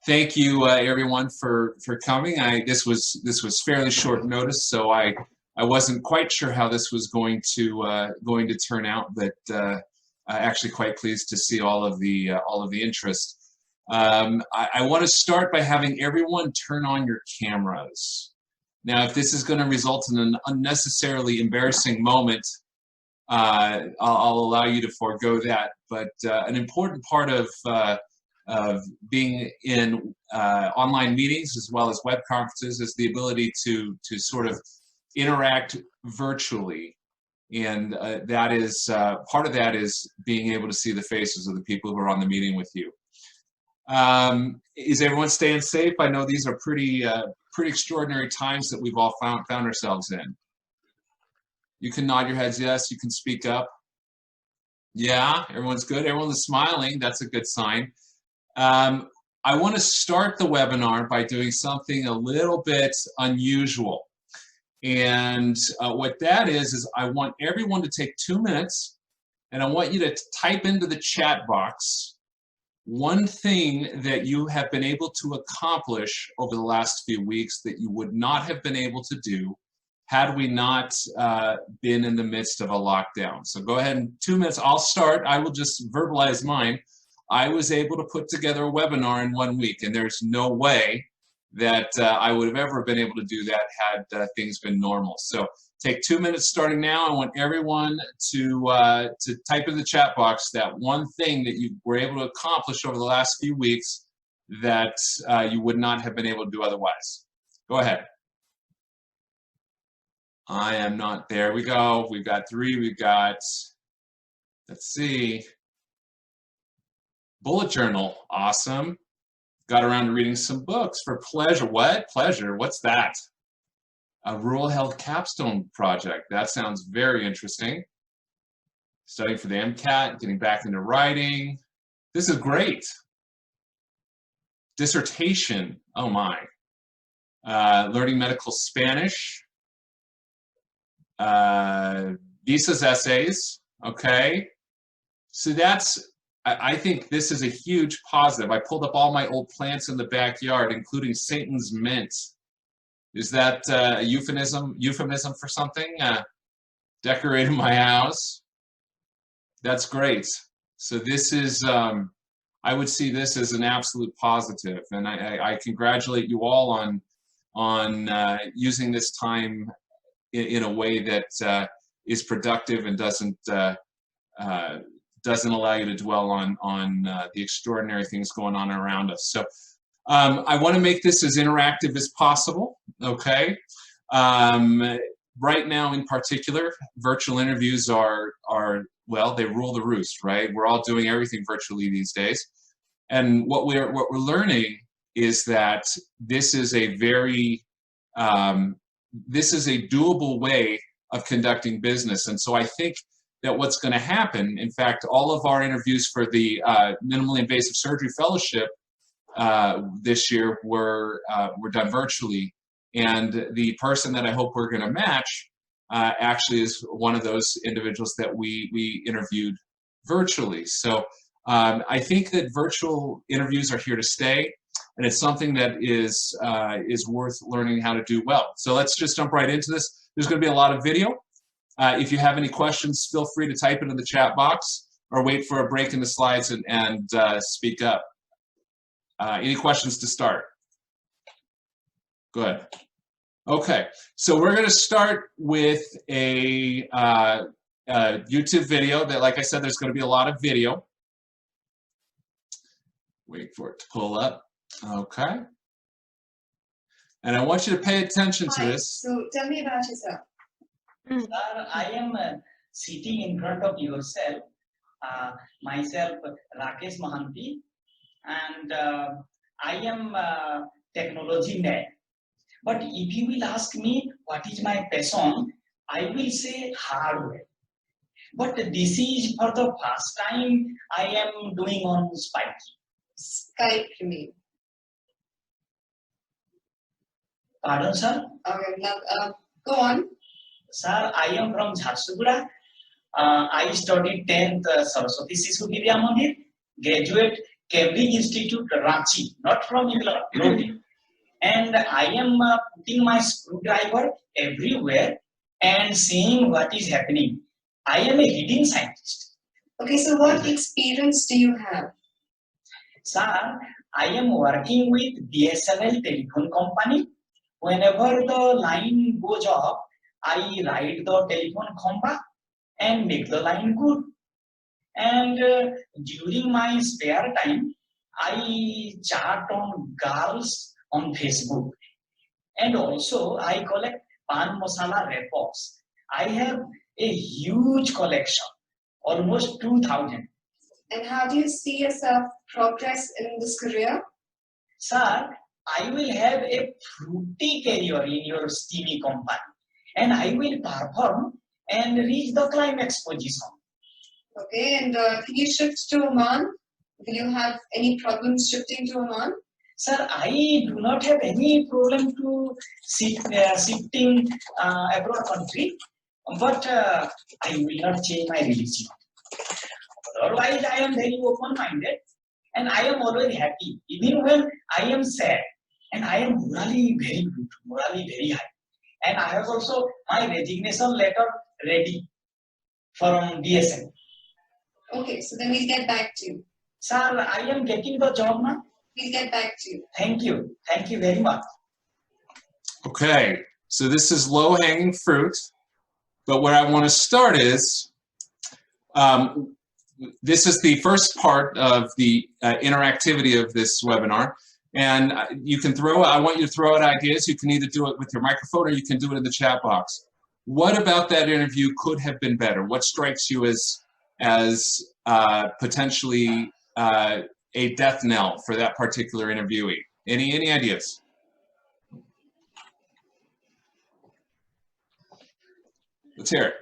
Thank you, everyone, for coming. This was fairly short notice, so I wasn't quite sure how this was going to turn out, but actually quite pleased to see all of the interest. I want to start by having everyone turn on your cameras. Now, if this is going to result in an unnecessarily embarrassing moment, I'll allow you to forego that. But an important part of being in online meetings as well as web conferences is the ability to sort of interact virtually, and that is part of that is being able to see the faces of the people who are on the meeting with you. Is everyone staying safe? I know these are pretty extraordinary times that we've all found ourselves in. You can nod your heads yes, you can speak up. Yeah, everyone's good, everyone's smiling, that's a good sign. I want to start the webinar by doing something a little bit unusual. And what that is I want everyone to take 2 minutes, and I want you to type into the chat box one thing that you have been able to accomplish over the last few weeks that you would not have been able to do had we not been in the midst of a lockdown. So go ahead and 2 minutes, I'll start, I will just verbalize mine. I was able to put together a webinar in 1 week, and there's no way that I would have ever been able to do that had things been normal. So take 2 minutes starting now. I want everyone to type in the chat box that one thing that you were able to accomplish over the last few weeks that you would not have been able to do otherwise. Go ahead. I am not, there we go. We've got 3, we've got, let's see. Bullet journal, awesome. Got around to reading some books for pleasure. What? Pleasure, what's that? A rural health capstone project. That sounds very interesting. Studying for the MCAT, getting back into writing. This is great. Dissertation, oh my. Learning medical Spanish. Visa's essays, okay. So that's, I think this is a huge positive. I pulled up all my old plants in the backyard, including Satan's mint. Is that a euphemism for something? Decorating my house. That's great. So this is, I would see this as an absolute positive, and I congratulate you all on using this time in a way that is productive and doesn't allow you to dwell on the extraordinary things going on around us. So I want to make this as interactive as possible, okay? Right now in particular, virtual interviews are, well, they rule the roost, right? We're all doing everything virtually these days. And what we're learning is that this is a very, this is a doable way of conducting business. And so I think that what's going to happen, in fact, all of our interviews for the Minimally Invasive Surgery Fellowship this year were done virtually. And the person that I hope we're going to match actually is one of those individuals that we interviewed virtually. So I think that virtual interviews are here to stay, and it's something that is worth learning how to do well. So let's just jump right into this. There's going to be a lot of video. If you have any questions, feel free to type it in the chat box or wait for a break in the slides and speak up. Any questions to start? Good. Okay, so we're going to start with a YouTube video that, like I said, there's going to be a lot of video. Wait for it to pull up. Okay. And I want you to pay attention to this. So tell me about yourself. Sir, I am sitting in front of yourself, myself, Rakesh Mohanty, and I am technology nerd. But if you will ask me what is my passion, I will say hardware. But this is for the first time I am doing on Skype. Skype, you mean? Pardon, sir? Okay, now go on. Sir, I am from Jharsuguda. I studied 10th Saraswati Sishu Vidya Mandir, graduate Cambridge Institute, Ranchi, not from England, locally. And I am putting my screwdriver everywhere and seeing what is happening. I am a hidden scientist. Okay, so what experience do you have? Sir, I am working with BSNL telephone company. Whenever the line goes off, I ride the telephone khamba and make the line good. And during my spare time, I chat on girls on Facebook. And also, I collect pan masala wrappers. I have a huge collection, almost 2,000. And how do you see yourself progress in this career? Sir, I will have a fruity career in your steamy company, and I will perform and reach the climax position. Okay, and can you shift to Oman? Will you have any problems shifting to Oman? Sir, I do not have any problem to shifting abroad country, but I will not change my religion. Otherwise, I am very open-minded, and I am always happy, even when I am sad. And I am morally very good, morally very high. And I have also my resignation letter ready from DSM. Okay, so then we'll get back to you. Sir, I am getting the job now. We'll get back to you. Thank you. Thank you very much. Okay, so this is low-hanging fruit, but where I want to start is, this is the first part of the interactivity of this webinar, and you can I want you to throw out ideas. You can either do it with your microphone or you can do it in the chat box. What about that interview could have been better? What strikes you as potentially a death knell for that particular interviewee? Any ideas? Let's hear it.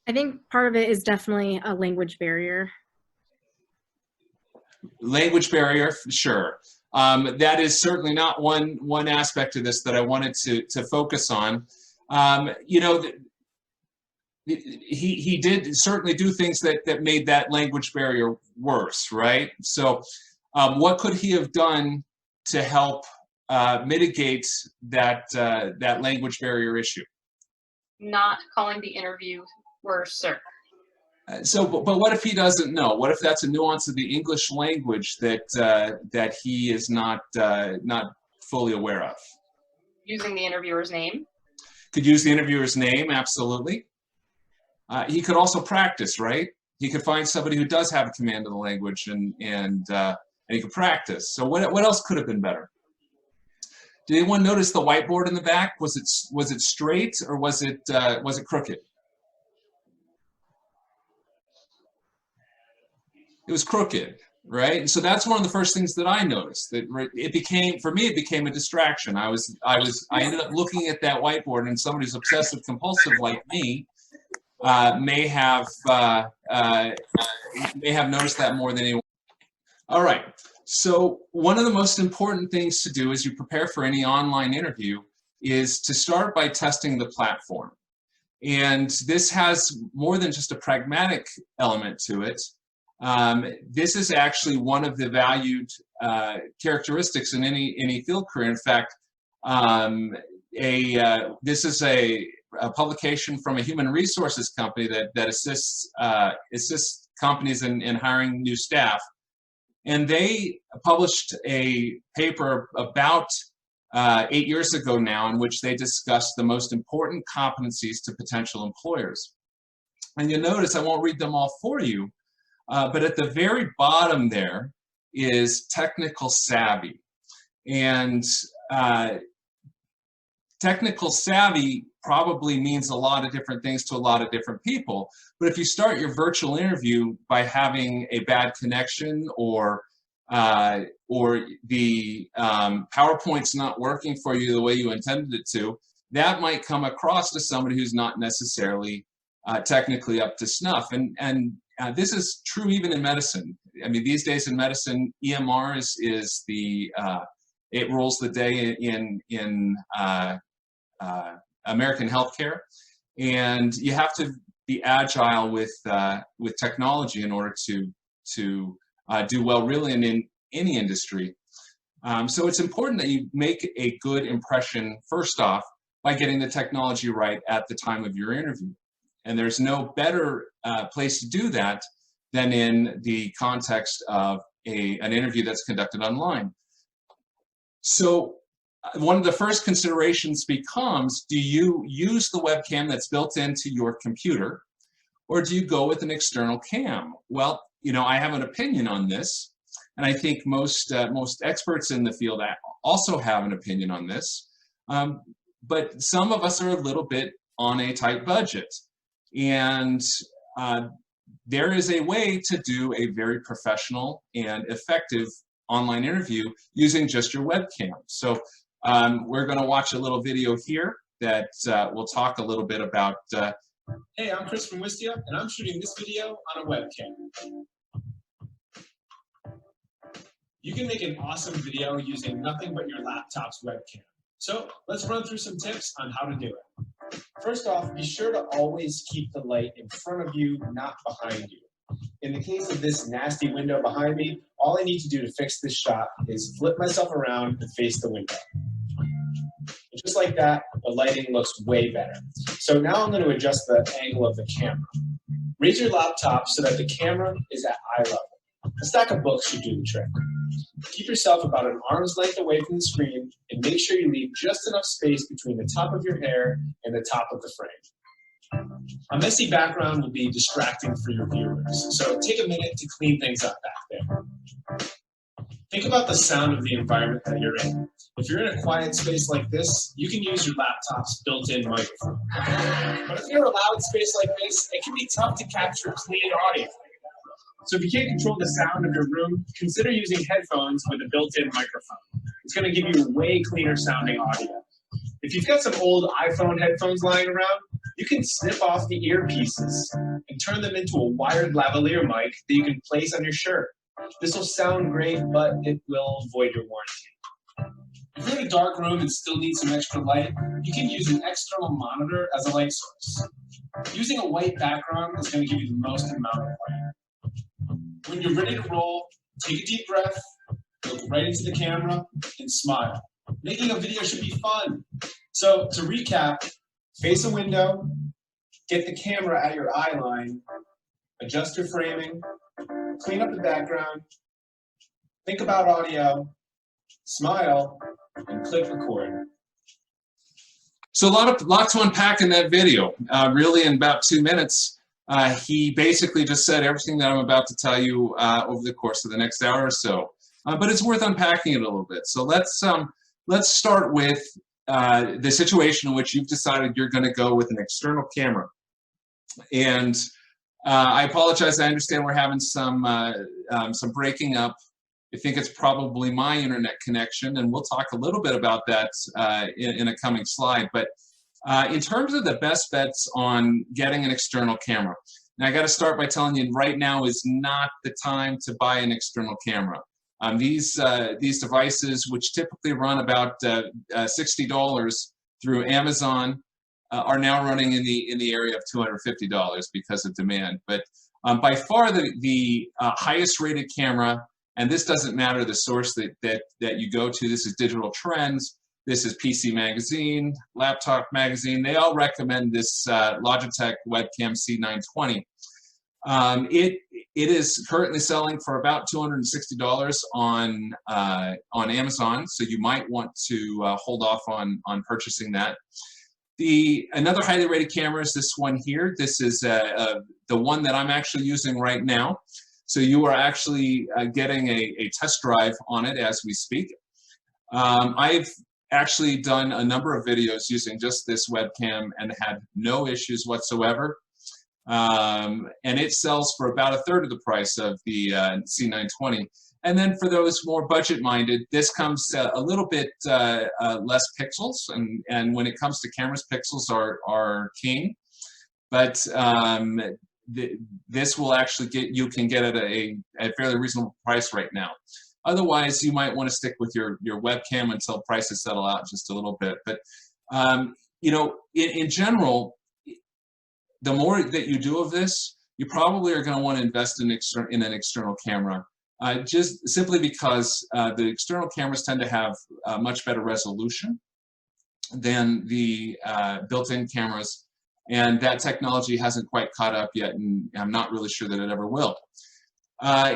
I think part of it is definitely a language barrier. Language barrier, sure. That is certainly not one aspect of this that I wanted to focus on. You know, he did certainly do things that made that language barrier worse, right? So what could he have done to help mitigate that language barrier issue? Not calling the interview worse, sir. But what if he doesn't know? What if that's a nuance of the English language that he is not fully aware of? Using the interviewer's name. Could use the interviewer's name, absolutely. He could also practice, right? He could find somebody who does have a command of the language and he could practice. So what else could have been better? Did anyone notice the whiteboard in the back? Was it straight or was it crooked? It was crooked, right? And so that's one of the first things that I noticed. That it became a distraction. I ended up looking at that whiteboard, and somebody who's obsessive compulsive like me may have noticed that more than anyone. All right. So one of the most important things to do as you prepare for any online interview is to start by testing the platform. And this has more than just a pragmatic element to it. This is actually one of the valued characteristics in any field career. In fact, this is a publication from a human resources company that assists companies in hiring new staff. And they published a paper about 8 years ago now in which they discussed the most important competencies to potential employers. And you'll notice, I won't read them all for you, but at the very bottom there is technical savvy. And technical savvy probably means a lot of different things to a lot of different people. But if you start your virtual interview by having a bad connection or the PowerPoint's not working for you the way you intended it to, that might come across to somebody who's not necessarily technically up to snuff. And this is true even in medicine. I mean, these days in medicine, EMR is the it rules the day in American healthcare, and you have to be agile with technology in order to do well really in any industry. So it's important that you make a good impression first off by getting the technology right at the time of your interview. And there's no better place to do that than in the context of an interview that's conducted online. So one of the first considerations becomes, do you use the webcam that's built into your computer, or do you go with an external cam? Well, you know, I have an opinion on this, and I think most experts in the field also have an opinion on this. But some of us are a little bit on a tight budget, and there is a way to do a very professional and effective online interview using just your webcam. So we're going to watch a little video here that will talk a little bit about. Hey, I'm Chris from Wistia, and I'm shooting this video on a webcam. You can make an awesome video using nothing but your laptop's webcam. So let's run through some tips on how to do it. First off, be sure to always keep the light in front of you, not behind you. In the case of this nasty window behind me, all I need to do to fix this shot is flip myself around and face the window. And just like that, the lighting looks way better. So now I'm going to adjust the angle of the camera. Raise your laptop so that the camera is at eye level. A stack of books should do the trick. Keep yourself about an arm's length away from the screen and make sure you leave just enough space between the top of your hair and the top of the frame. A messy background will be distracting for your viewers, so take a minute to clean things up back there. Think about the sound of the environment that you're in. If you're in a quiet space like this, you can use your laptop's built-in microphone. But if you're in a loud space like this, it can be tough to capture clean audio. So if you can't control the sound of your room, consider using headphones with a built-in microphone. It's going to give you way cleaner sounding audio. If you've got some old iPhone headphones lying around, you can snip off the earpieces and turn them into a wired lavalier mic that you can place on your shirt. This will sound great, but it will void your warranty. If you're in a dark room and still need some extra light, you can use an external monitor as a light source. Using a white background is going to give you the most amount of light. When you're ready to roll, take a deep breath, look right into the camera, and smile. Making a video should be fun. So to recap, face a window, get the camera at your eye line, adjust your framing, clean up the background, think about audio, smile, and click record. So a lot to unpack in that video. Really, in about 2 minutes, he basically just said everything that I'm about to tell you over the course of the next hour or so. But it's worth unpacking it a little bit. So let's start with the situation in which you've decided you're going to go with an external camera. And I apologize. I understand we're having some breaking up. I think it's probably my internet connection, and we'll talk a little bit about that in a coming slide. But in terms of the best bets on getting an external camera, now I got to start by telling you right now is not the time to buy an external camera. These devices, which typically run about $60 through Amazon, are now running in the area of $250 because of demand. But by far the highest rated camera, and this doesn't matter the source that you go to. This is Digital Trends. This is PC Magazine, Laptop Magazine. They all recommend this Logitech webcam C920. It is currently selling for about $260 on Amazon, so you might want to hold off on purchasing that. Another highly rated camera is this one here. This is the one that I'm actually using right now. So you are actually getting a test drive on it as we speak. I've actually done a number of videos using just this webcam and had no issues whatsoever. And it sells for about a third of the price of the C920. And then for those more budget-minded, this comes a little bit less pixels, and when it comes to cameras, pixels are king. But this will actually you can get at a fairly reasonable price right now. Otherwise, you might want to stick with your webcam until prices settle out just a little bit. But you know, in general, the more that you do of this, you probably are going to want to invest in an external camera just simply because the external cameras tend to have much better resolution than the built-in cameras, and that technology hasn't quite caught up yet, and I'm not really sure that it ever will.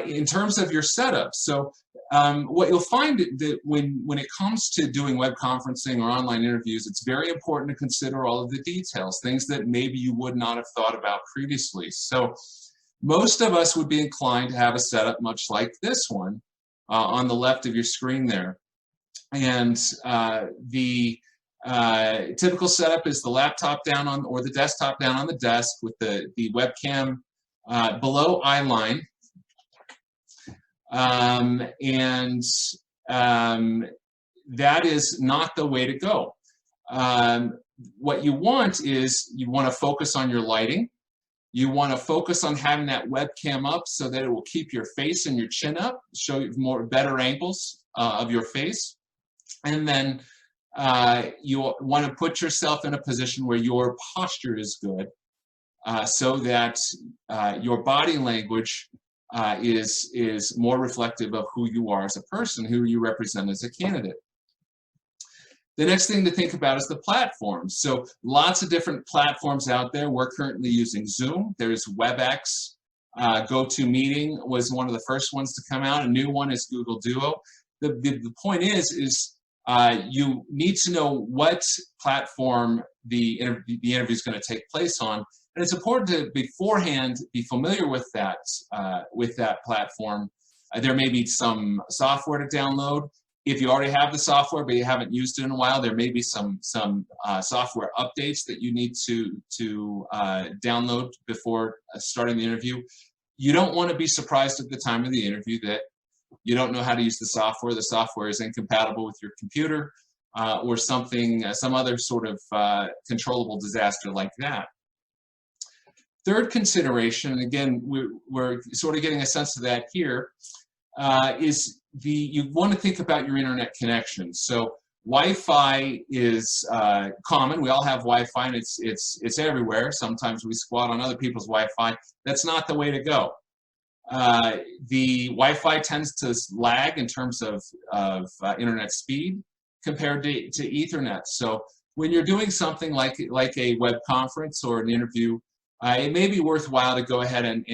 In terms of your setup, so what you'll find that when it comes to doing web conferencing or online interviews, it's very important to consider all of the details, things that maybe you would not have thought about previously. So most of us would be inclined to have a setup much like this one on the left of your screen there. And the typical setup is the laptop down on, or the desktop down on the desk with the webcam below eye line. That is not the way to go. What you want is you want to focus on your lighting. You want to focus on having that webcam up so that it will keep your face and your chin up, show you better angles of your face. And then you want to put yourself in a position where your posture is good so that your body language is more reflective of who you are as a person, who you represent as a candidate. The next thing to think about is the platforms. So lots of different platforms out there. We're currently using Zoom. There's WebEx. GoToMeeting was one of the first ones to come out. A new one is Google Duo. The point is you need to know what platform the interview is going to take place on. And it's important to beforehand be familiar with that platform. There may be some software to download. If you already have the software but you haven't used it in a while, there may be some software updates that you need to download before starting the interview. You don't want to be surprised at the time of the interview that you don't know how to use the software is incompatible with your computer, or something, some other sort of controllable disaster like that. Third consideration, and again, we're sort of getting a sense of that here, is you want to think about your internet connection. So Wi-Fi is common. We all have Wi-Fi, and it's everywhere. Sometimes we squat on other people's Wi-Fi. That's not the way to go. The Wi-Fi tends to lag in terms of internet speed compared to Ethernet. So when you're doing something like a web conference or an interview, it may be worthwhile to go ahead and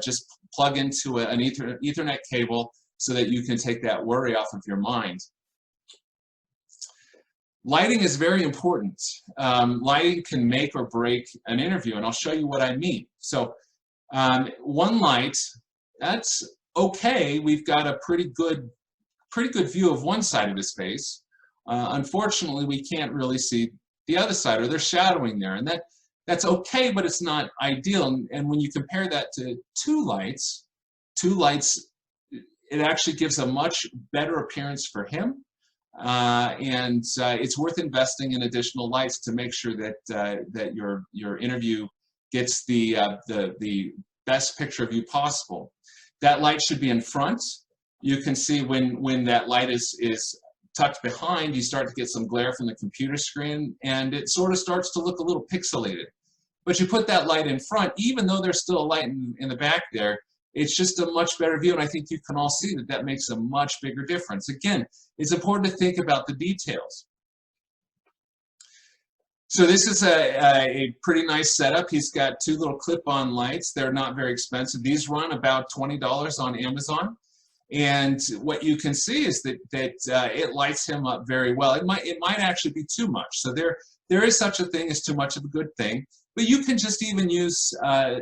just plug into an Ethernet cable so that you can take that worry off of your mind. Lighting is very important. Lighting can make or break an interview, and I'll show you what I mean. So one light, that's okay. We've got a pretty good view of one side of his face. Unfortunately, we can't really see the other side, or there's shadowing there, and that's okay, but it's not ideal. And when you compare that to two lights, it actually gives a much better appearance for him. And it's worth investing in additional lights to make sure that your interview gets the best picture of you possible. That light should be in front. You can see when that light is tucked behind, you start to get some glare from the computer screen, and it sort of starts to look a little pixelated. But you put that light in front, even though there's still a light in the back there, it's just a much better view, and I think you can all see that makes a much bigger difference. Again, it's important to think about the details. So this is a pretty nice setup. He's got two little clip-on lights. They're not very expensive. These run about $20 on Amazon. And what you can see is that it lights him up very well. It might actually be too much. So there is such a thing as too much of a good thing. But you can just even use a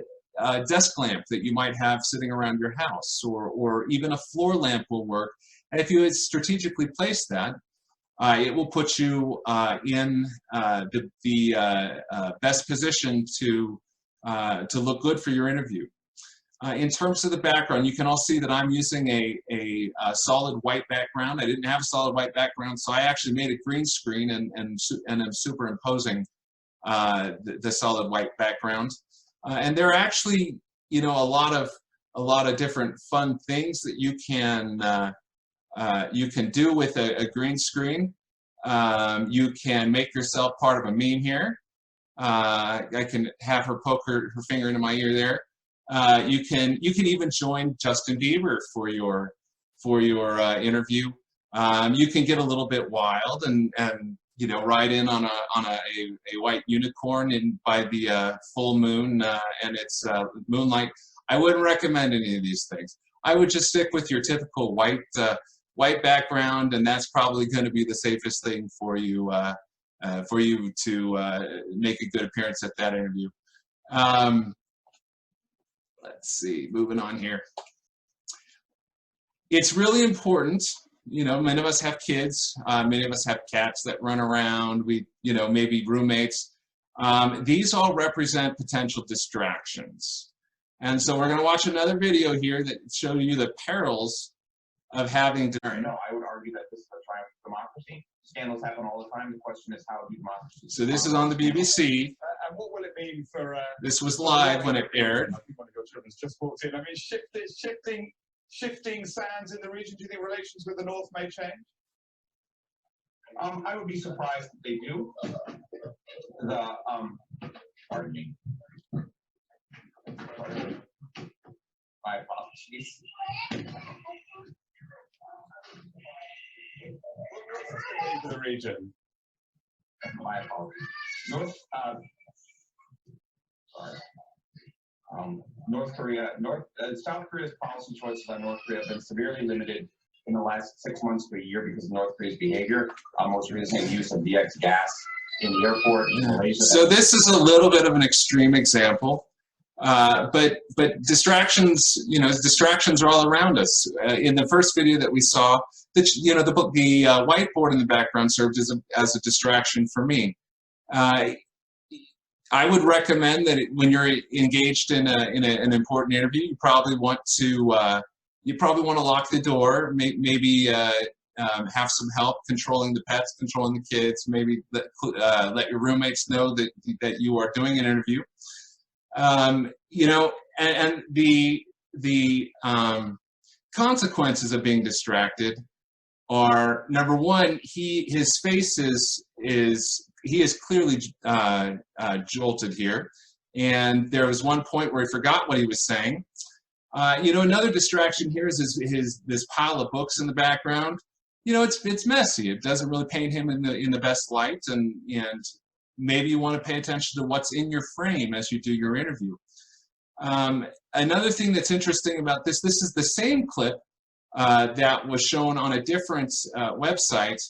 desk lamp that you might have sitting around your house, or even a floor lamp will work. And if you strategically place that, it will put you in the best position to look good for your interview. In terms of the background, you can all see that I'm using a solid white background. I didn't have a solid white background, so I actually made a green screen and I'm superimposing the solid white background. And there are actually, a lot of different fun things that you can do with a green screen. You can make yourself part of a meme here. I can have her poke her finger into my ear there. You can even join Justin Bieber for your interview. You can get a little bit wild and you know, ride in on a white unicorn and by the full moon and it's moonlight. I wouldn't recommend any of these things. I would just stick with your typical white background, and that's probably going to be the safest thing for you to make a good appearance at that interview. Let's see, moving on here. It's really important, you know, many of us have kids, many of us have cats that run around, you know, maybe roommates. These all represent potential distractions. And so we're going to watch another video here that shows you the perils of having to. No, I would argue that this is a triumph of democracy. Scandals happen all the time. The question is how democracy. So this is on the BBC. And what will it mean for? This was live when it aired. I think one of your children's just walked in. I mean, shifting sands in the region. Do you think relations with the North may change? I would be surprised if they do. Pardon me. My apologies. What the region? My apologies. North Korea, South Korea's policy choices on North Korea have been severely limited in the last 6 months to a year because of North Korea's behavior. Most recent use of DX gas in the airport in Malaysia. So this is a little bit of an extreme example. But distractions, you know, distractions are all around us. In the first video that we saw, you know, the whiteboard in the background served as a distraction for me. I would recommend that when you're engaged in an important interview, you probably want to lock the door. Maybe have some help controlling the pets, controlling the kids. Maybe let your roommates know that you are doing an interview. You know, and the consequences of being distracted are, number one, his face he is clearly jolted here, and there was one point where he forgot what he was saying. You know, another distraction here is this pile of books in the background. You know, it's messy. It doesn't really paint him in the best light, and maybe you want to pay attention to what's in your frame as you do your interview. Another thing that's interesting about this is the same clip that was shown on a different website.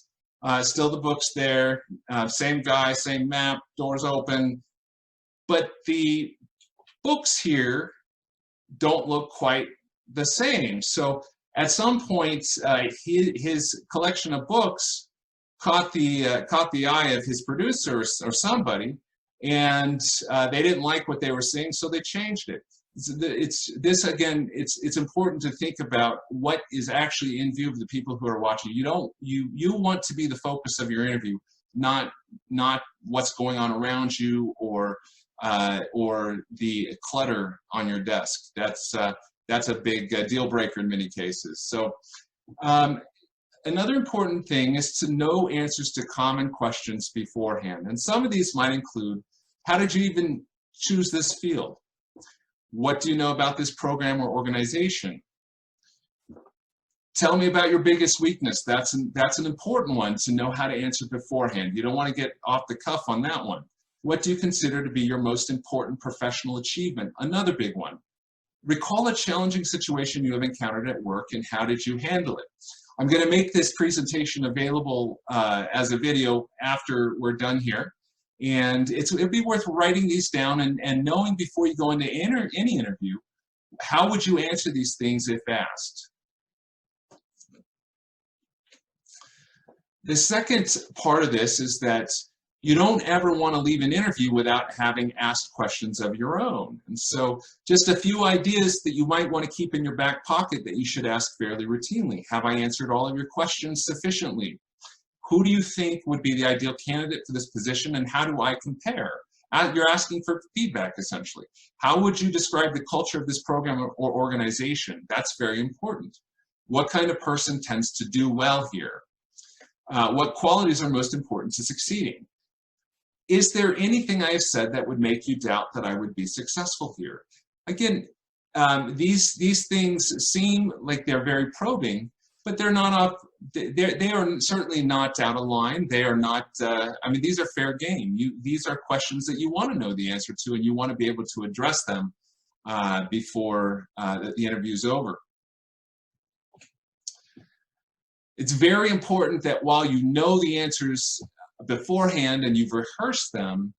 Still the book's there, same guy, same map, doors open. But the books here don't look quite the same. So at some point, his collection of books caught the eye of his producer or somebody, and they didn't like what they were seeing, so they changed it. It's important to think about what is actually in view of the people who are watching. You want to be the focus of your interview, not what's going on around you or the clutter on your desk. That's a big deal breaker in many cases. So another important thing is to know answers to common questions beforehand. And some of these might include, how did you even choose this field? What do you know about this program or organization? Tell me about your biggest weakness. That's an important one to know how to answer beforehand. You don't want to get off the cuff on that one. What do you consider to be your most important professional achievement? Another big one. Recall a challenging situation you have encountered at work and how did you handle it? I'm going to make this presentation available as a video after we're done here. And it'd be worth writing these down and knowing before you go into any interview, how would you answer these things if asked? The second part of this is that you don't ever want to leave an interview without having asked questions of your own. And so just a few ideas that you might want to keep in your back pocket that you should ask fairly routinely. Have I answered all of your questions sufficiently? Who do you think would be the ideal candidate for this position, and how do I compare? You're asking for feedback, essentially. How would you describe the culture of this program or organization? That's very important. What kind of person tends to do well here? What qualities are most important to succeeding? Is there anything I have said that would make you doubt that I would be successful here? Again, these things seem like they're very probing, but they're not up. They are certainly not out of line. They are not. I mean, these are fair game. These are questions that you want to know the answer to, and you want to be able to address them before the interview is over. It's very important that while you know the answers beforehand and you've rehearsed them,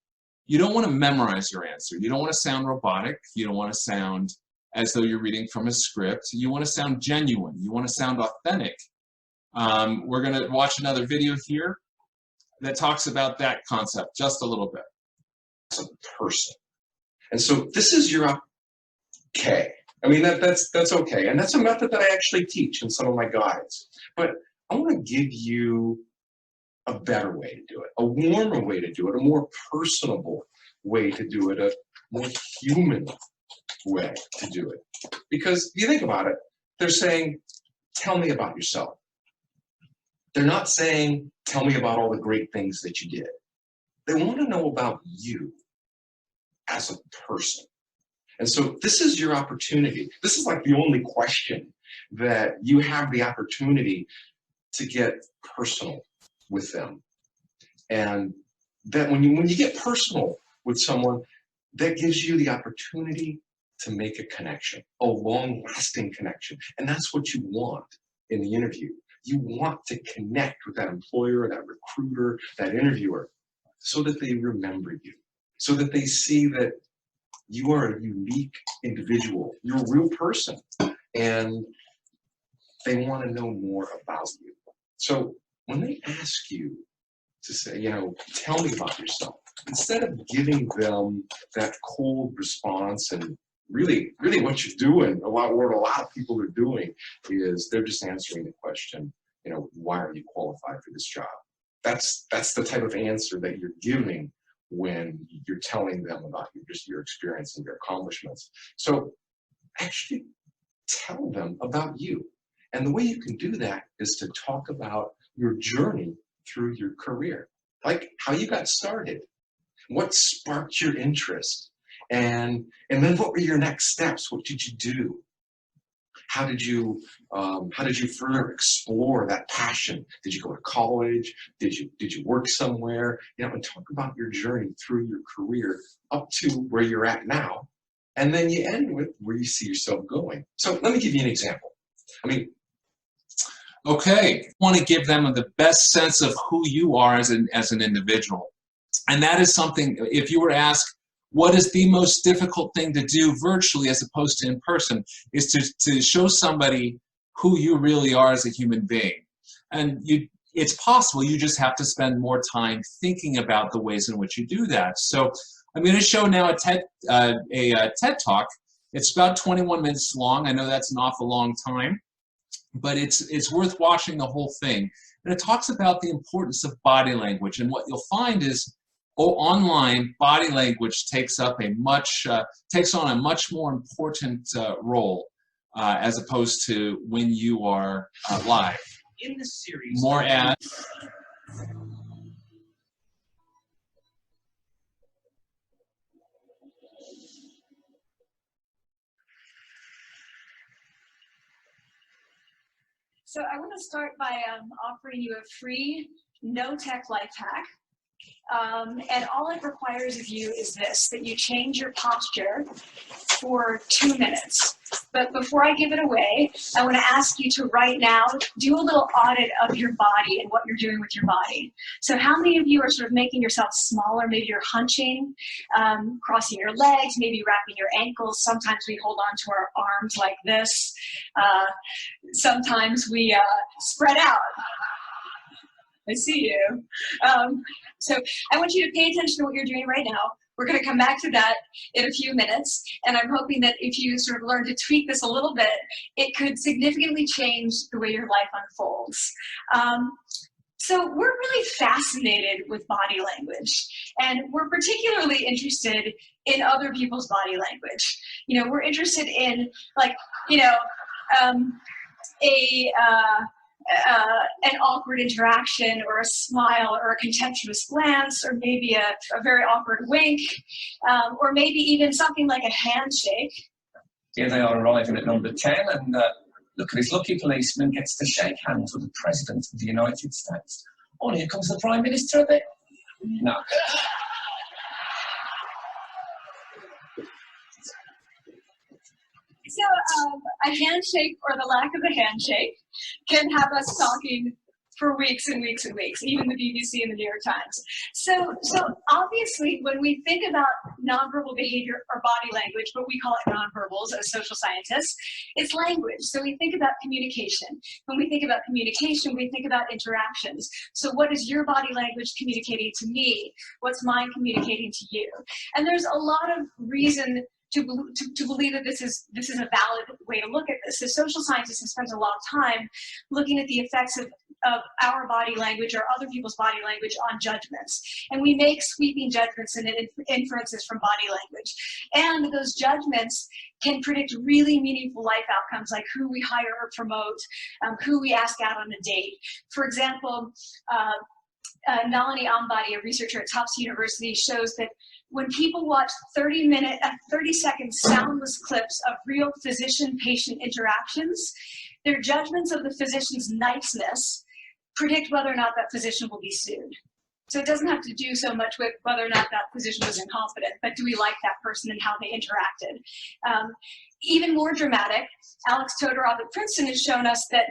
you don't want to memorize your answer. You don't want to sound robotic. You don't want to sound as though you're reading from a script. You want to sound genuine. You want to sound authentic. We're going to watch another video here that talks about that concept just a little bit. As a person. And so this is your okay. I mean, that's okay. And that's a method that I actually teach in some of my guides. But I want to give you a better way to do it, a warmer way to do it, a more personable way to do it, a more human way to do it. Because if you think about it, they're saying, tell me about yourself. They're not saying, tell me about all the great things that you did. They want to know about you as a person. And so this is your opportunity. This is like the only question that you have the opportunity to get personal with them. And that when you get personal with someone, that gives you the opportunity to make a connection, a long-lasting connection. And that's what you want in the interview. You want to connect with that employer, that recruiter, that interviewer, so that they remember you, so that they see that you are a unique individual. You're a real person, and they want to know more about you. So when they ask you to say, you know, tell me about yourself, instead of giving them that cold response and really what you're doing, what a lot of people are doing is they're just answering the question, you know, why are you qualified for this job? That's the type of answer that you're giving when you're telling them about your experience and your accomplishments. So actually tell them about you. And the way you can do that is to talk about your journey through your career, like how you got started, what sparked your interest, and then what were your next steps? What did you do? How did you further explore that passion? Did you go to college? Did you work somewhere? You know, and talk about your journey through your career up to where you're at now, and then you end with where you see yourself going. So let me give you an example. I mean, okay, you want to give them the best sense of who you are as an individual, and that is something. If you were asked, what is the most difficult thing to do virtually as opposed to in person, is to show somebody who you really are as a human being. And it's possible, you just have to spend more time thinking about the ways in which you do that. So I'm going to show now a TED Talk. It's about 21 minutes long. I know that's an awful long time, but it's worth watching the whole thing. And it talks about the importance of body language. And what you'll find is, online, body language takes on a much more important role as opposed to when you are live. In this series, more ads. So I want to start by offering you a free no-tech life hack. And all it requires of you is this, that you change your posture for 2 minutes. But before I give it away, I want to ask you to right now do a little audit of your body and what you're doing with your body. So how many of you are sort of making yourself smaller? Maybe you're hunching, crossing your legs, maybe wrapping your ankles. Sometimes we hold on to our arms like this. Sometimes we spread out. I see you. So I want you to pay attention to what you're doing right now. We're going to come back to that in a few minutes. And I'm hoping that if you sort of learn to tweak this a little bit, it could significantly change the way your life unfolds. So we're really fascinated with body language. And we're particularly interested in other people's body language. You know, we're interested in, like, you know, an awkward interaction or a smile or a contemptuous glance or maybe a very awkward wink or maybe even something like a handshake. Here they are arriving at number 10, and look at this lucky policeman gets to shake hands with the President of the United States. Oh, and here comes the Prime Minister of it. No. So a handshake or the lack of a handshake can have us talking for weeks and weeks and weeks, even the BBC and the New York Times. So obviously, when we think about nonverbal behavior or body language, but we call it nonverbals as social scientists, it's language. So we think about communication. When we think about communication, we think about interactions. So what is your body language communicating to me? What's mine communicating to you? And there's a lot of reason to believe that this is a valid way to look at this. So social scientists have spent a lot of time looking at the effects of our body language or other people's body language on judgments. And we make sweeping judgments and inferences from body language. And those judgments can predict really meaningful life outcomes, like who we hire or promote, who we ask out on a date. For example, Nalini Ambady, a researcher at Tufts University, shows that when people watch 30-second soundless clips of real physician-patient interactions, their judgments of the physician's niceness predict whether or not that physician will be sued. So it doesn't have to do so much with whether or not that physician was incompetent, but do we like that person and how they interacted? Even more dramatic, Alex Todorov at Princeton has shown us that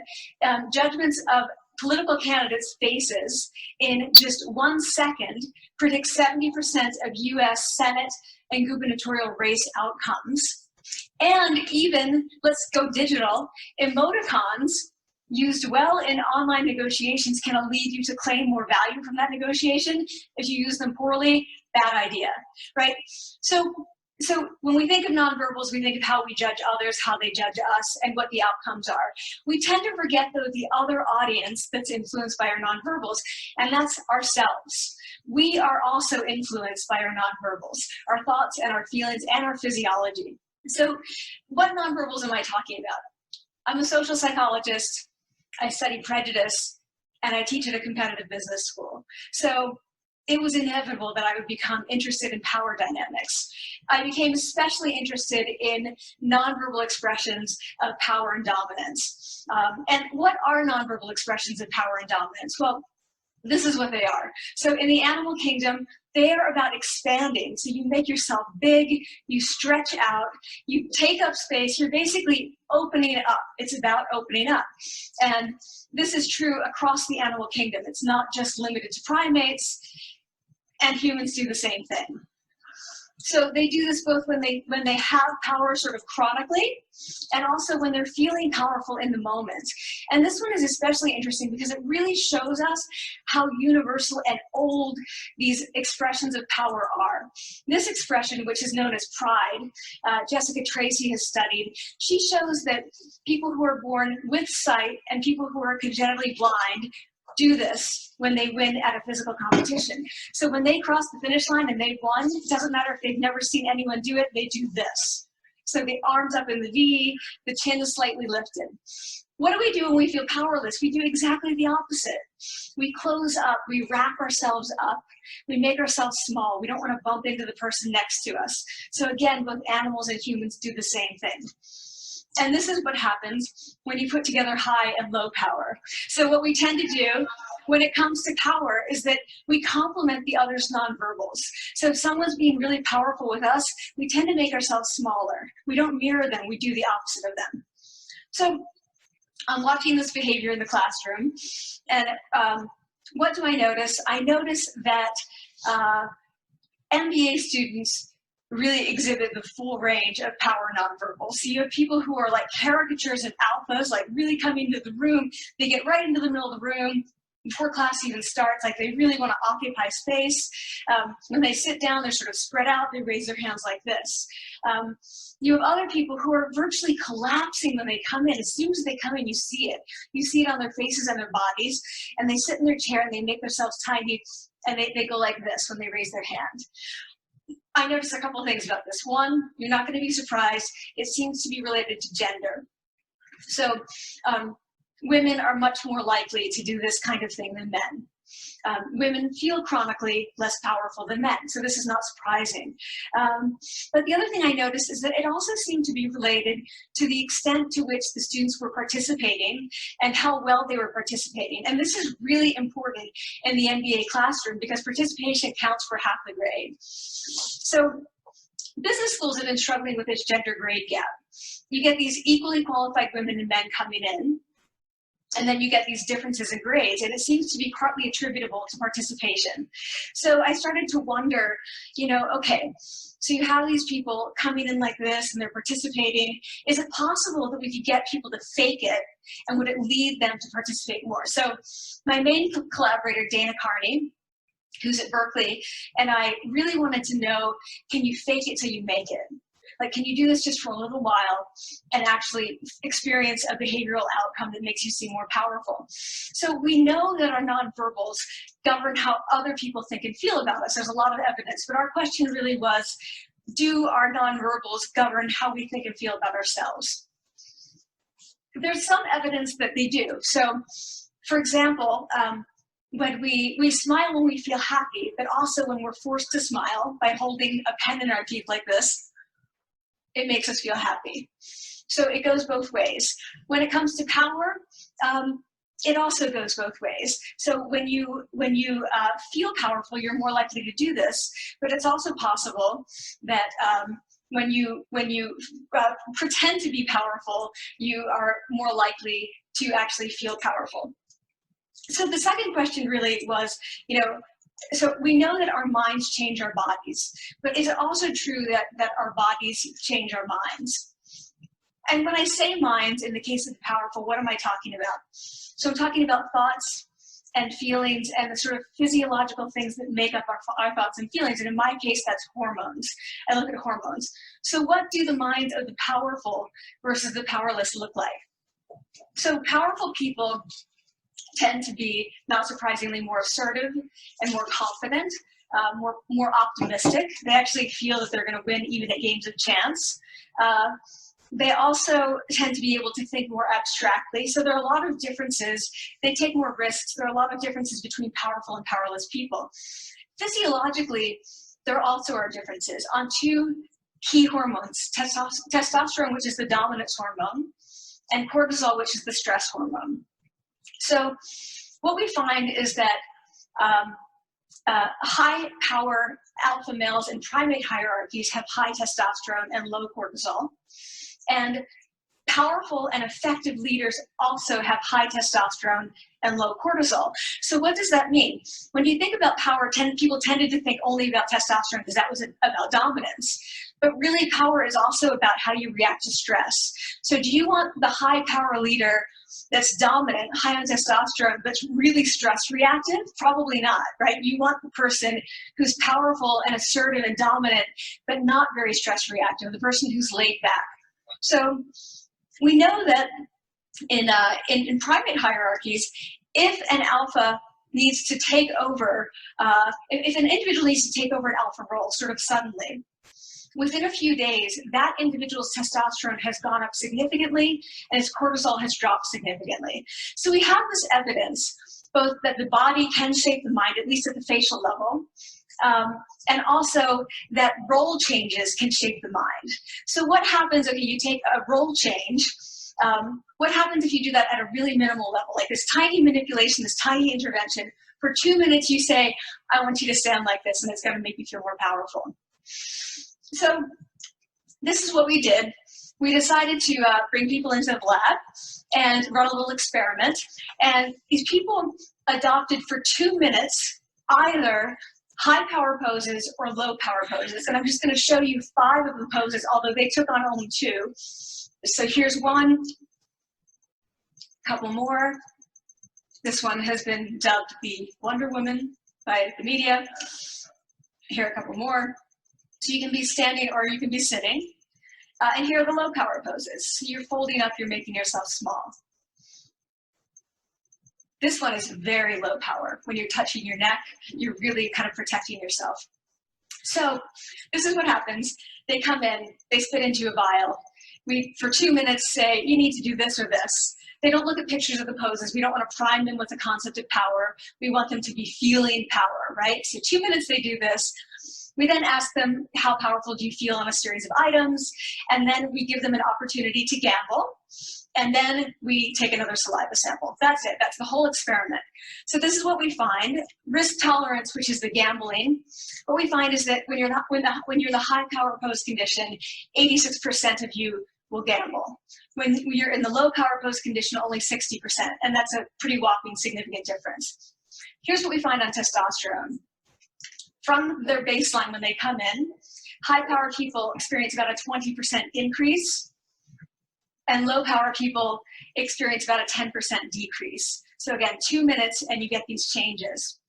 judgments of political candidates' faces in just 1 second predict 70% of US Senate and gubernatorial race outcomes. And even, let's go digital, emoticons used well in online negotiations can lead you to claim more value from that negotiation. If you use them poorly, bad idea, right? So when we think of nonverbals, we think of how we judge others, how they judge us, and what the outcomes are. We tend to forget, though, the other audience that's influenced by our nonverbals, and that's ourselves. We are also influenced by our nonverbals, our thoughts and our feelings and our physiology. So what nonverbals am I talking about? I'm a social psychologist, I study prejudice, and I teach at a competitive business school. So it was inevitable that I would become interested in power dynamics. I became especially interested in nonverbal expressions of power and dominance. And what are nonverbal expressions of power and dominance? Well, this is what they are. So in the animal kingdom, they are about expanding. So you make yourself big, you stretch out, you take up space, you're basically opening it up. It's about opening up. And this is true across the animal kingdom. It's not just limited to primates, and humans do the same thing. So they do this both when they have power sort of chronically, and also when they're feeling powerful in the moment. And this one is especially interesting because it really shows us how universal and old these expressions of power are. This expression, which is known as pride, Jessica Tracy has studied, she shows that people who are born with sight and people who are congenitally blind do this when they win at a physical competition. So when they cross the finish line and they've won, it doesn't matter if they've never seen anyone do it, they do this. So the arms up in the V, the chin is slightly lifted. What do we do when we feel powerless? We do exactly the opposite. We close up, we wrap ourselves up, we make ourselves small. We don't want to bump into the person next to us. So again, both animals and humans do the same thing. And this is what happens when you put together high and low power. So what we tend to do when it comes to power is that we complement the other's nonverbals. So if someone's being really powerful with us, we tend to make ourselves smaller. We don't mirror them, we do the opposite of them. So I'm watching this behavior in the classroom, and what do I notice? I notice that MBA students really exhibit the full range of power nonverbals. So you have people who are like caricatures and alphas, like really coming into the room. They get right into the middle of the room before class even starts, like they really want to occupy space. When they sit down, they're sort of spread out, they raise their hands like this. You have other people who are virtually collapsing when they come in. As soon as they come in, you see it. You see it on their faces and their bodies, and they sit in their chair and they make themselves tiny, and they go like this when they raise their hand. I noticed a couple of things about this. One, you're not going to be surprised. It seems to be related to gender. So women are much more likely to do this kind of thing than men. Women feel chronically less powerful than men, so this is not surprising. But the other thing I noticed is that it also seemed to be related to the extent to which the students were participating and how well they were participating. And this is really important in the MBA classroom because participation counts for half the grade. So business schools have been struggling with this gender grade gap. You get these equally qualified women and men coming in, and then you get these differences in grades, and it seems to be partly attributable to participation. So I started to wonder, you know, okay, so you have these people coming in like this and they're participating. Is it possible that we could get people to fake it, and would it lead them to participate more? So my main collaborator, Dana Carney, who's at Berkeley, and I really wanted to know, can you fake it till you make it? Like, can you do this just for a little while and actually experience a behavioral outcome that makes you seem more powerful? So we know that our nonverbals govern how other people think and feel about us. There's a lot of evidence, but our question really was, do our nonverbals govern how we think and feel about ourselves? There's some evidence that they do. So, for example, when we smile when we feel happy, but also when we're forced to smile by holding a pen in our teeth like this, it makes us feel happy. So it goes both ways. When it comes to power, it also goes both ways. So when you feel powerful, you're more likely to do this, but it's also possible that when you pretend to be powerful, you are more likely to actually feel powerful. So the second question really was, you know, so we know that our minds change our bodies, but is it also true that our bodies change our minds? And when I say minds, in the case of the powerful, what am I talking about? So I'm talking about thoughts and feelings and the sort of physiological things that make up our thoughts and feelings. And in my case, that's hormones. I look at hormones. So what do the minds of the powerful versus the powerless look like? So powerful people tend to be, not surprisingly, more assertive and more confident, more optimistic. They actually feel that they're going to win even at games of chance. They also tend to be able to think more abstractly. So there are a lot of differences. They take more risks. There are a lot of differences between powerful and powerless people. Physiologically, there also are differences on two key hormones, testosterone, which is the dominance hormone, and cortisol, which is the stress hormone. So what we find is that high power alpha males in primate hierarchies have high testosterone and low cortisol. And powerful and effective leaders also have high testosterone and low cortisol. So what does that mean? When you think about power, people tended to think only about testosterone because that was about dominance. But really, power is also about how you react to stress. So do you want the high power leader that's dominant, high on testosterone, that's really stress reactive? Probably not, right? You want the person who's powerful and assertive and dominant, but not very stress reactive, the person who's laid back. So we know that in primate hierarchies, if an alpha needs to take over, if an individual needs to take over an alpha role sort of suddenly, within a few days, that individual's testosterone has gone up significantly and his cortisol has dropped significantly. So we have this evidence, both that the body can shape the mind, at least at the facial level, and also that role changes can shape the mind. So what happens if you take a role change? What happens if you do that at a really minimal level, like this tiny manipulation, this tiny intervention? For 2 minutes, you say, I want you to stand like this, and it's going to make you feel more powerful. So this is what we did. We decided to bring people into the lab and run a little experiment. And these people adopted for 2 minutes either high power poses or low power poses. And I'm just going to show you 5 of the poses, although they took on only 2. So here's one, a couple more. This one has been dubbed the Wonder Woman by the media. Here are a couple more. So you can be standing or you can be sitting. And here are the low power poses. So you're folding up, you're making yourself small. This one is very low power. When you're touching your neck, you're really kind of protecting yourself. So this is what happens. They come in, they spit into a vial. We, for 2 minutes, say, you need to do this or this. They don't look at pictures of the poses. We don't want to prime them with the concept of power. We want them to be feeling power, right? So 2 minutes they do this. We then ask them, how powerful do you feel on a series of items? And then we give them an opportunity to gamble. And then we take another saliva sample. That's it. That's the whole experiment. So this is what we find. Risk tolerance, which is the gambling. What we find is that when you're in the high power pose condition, 86% of you will gamble. When you're in the low power pose condition, only 60%. And that's a pretty whopping significant difference. Here's what we find on testosterone. From their baseline when they come in, high power people experience about a 20% increase, and low power people experience about a 10% decrease. So again, 2 minutes and you get these changes.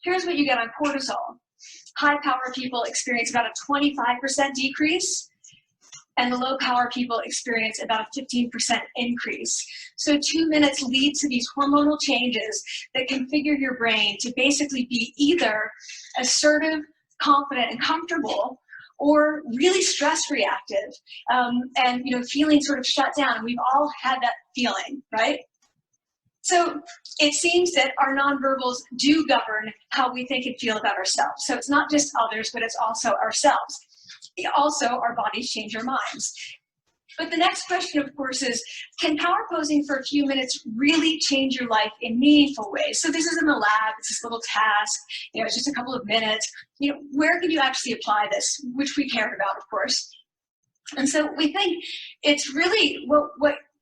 Here's what you get on cortisol. High power people experience about a 25% decrease, and the low power people experience about a 15% increase. So 2 minutes lead to these hormonal changes that configure your brain to basically be either assertive, confident, and comfortable, or really stress reactive, and feeling sort of shut down. And we've all had that feeling, right? So it seems that our nonverbals do govern how we think and feel about ourselves. So it's not just others, but it's also ourselves. Also, our bodies change our minds. But the next question, of course, is, can power posing for a few minutes really change your life in meaningful ways? So this isn't a lab, it's this little task, it's just a couple of minutes. Where can you actually apply this, which we care about, of course. And so we think it's really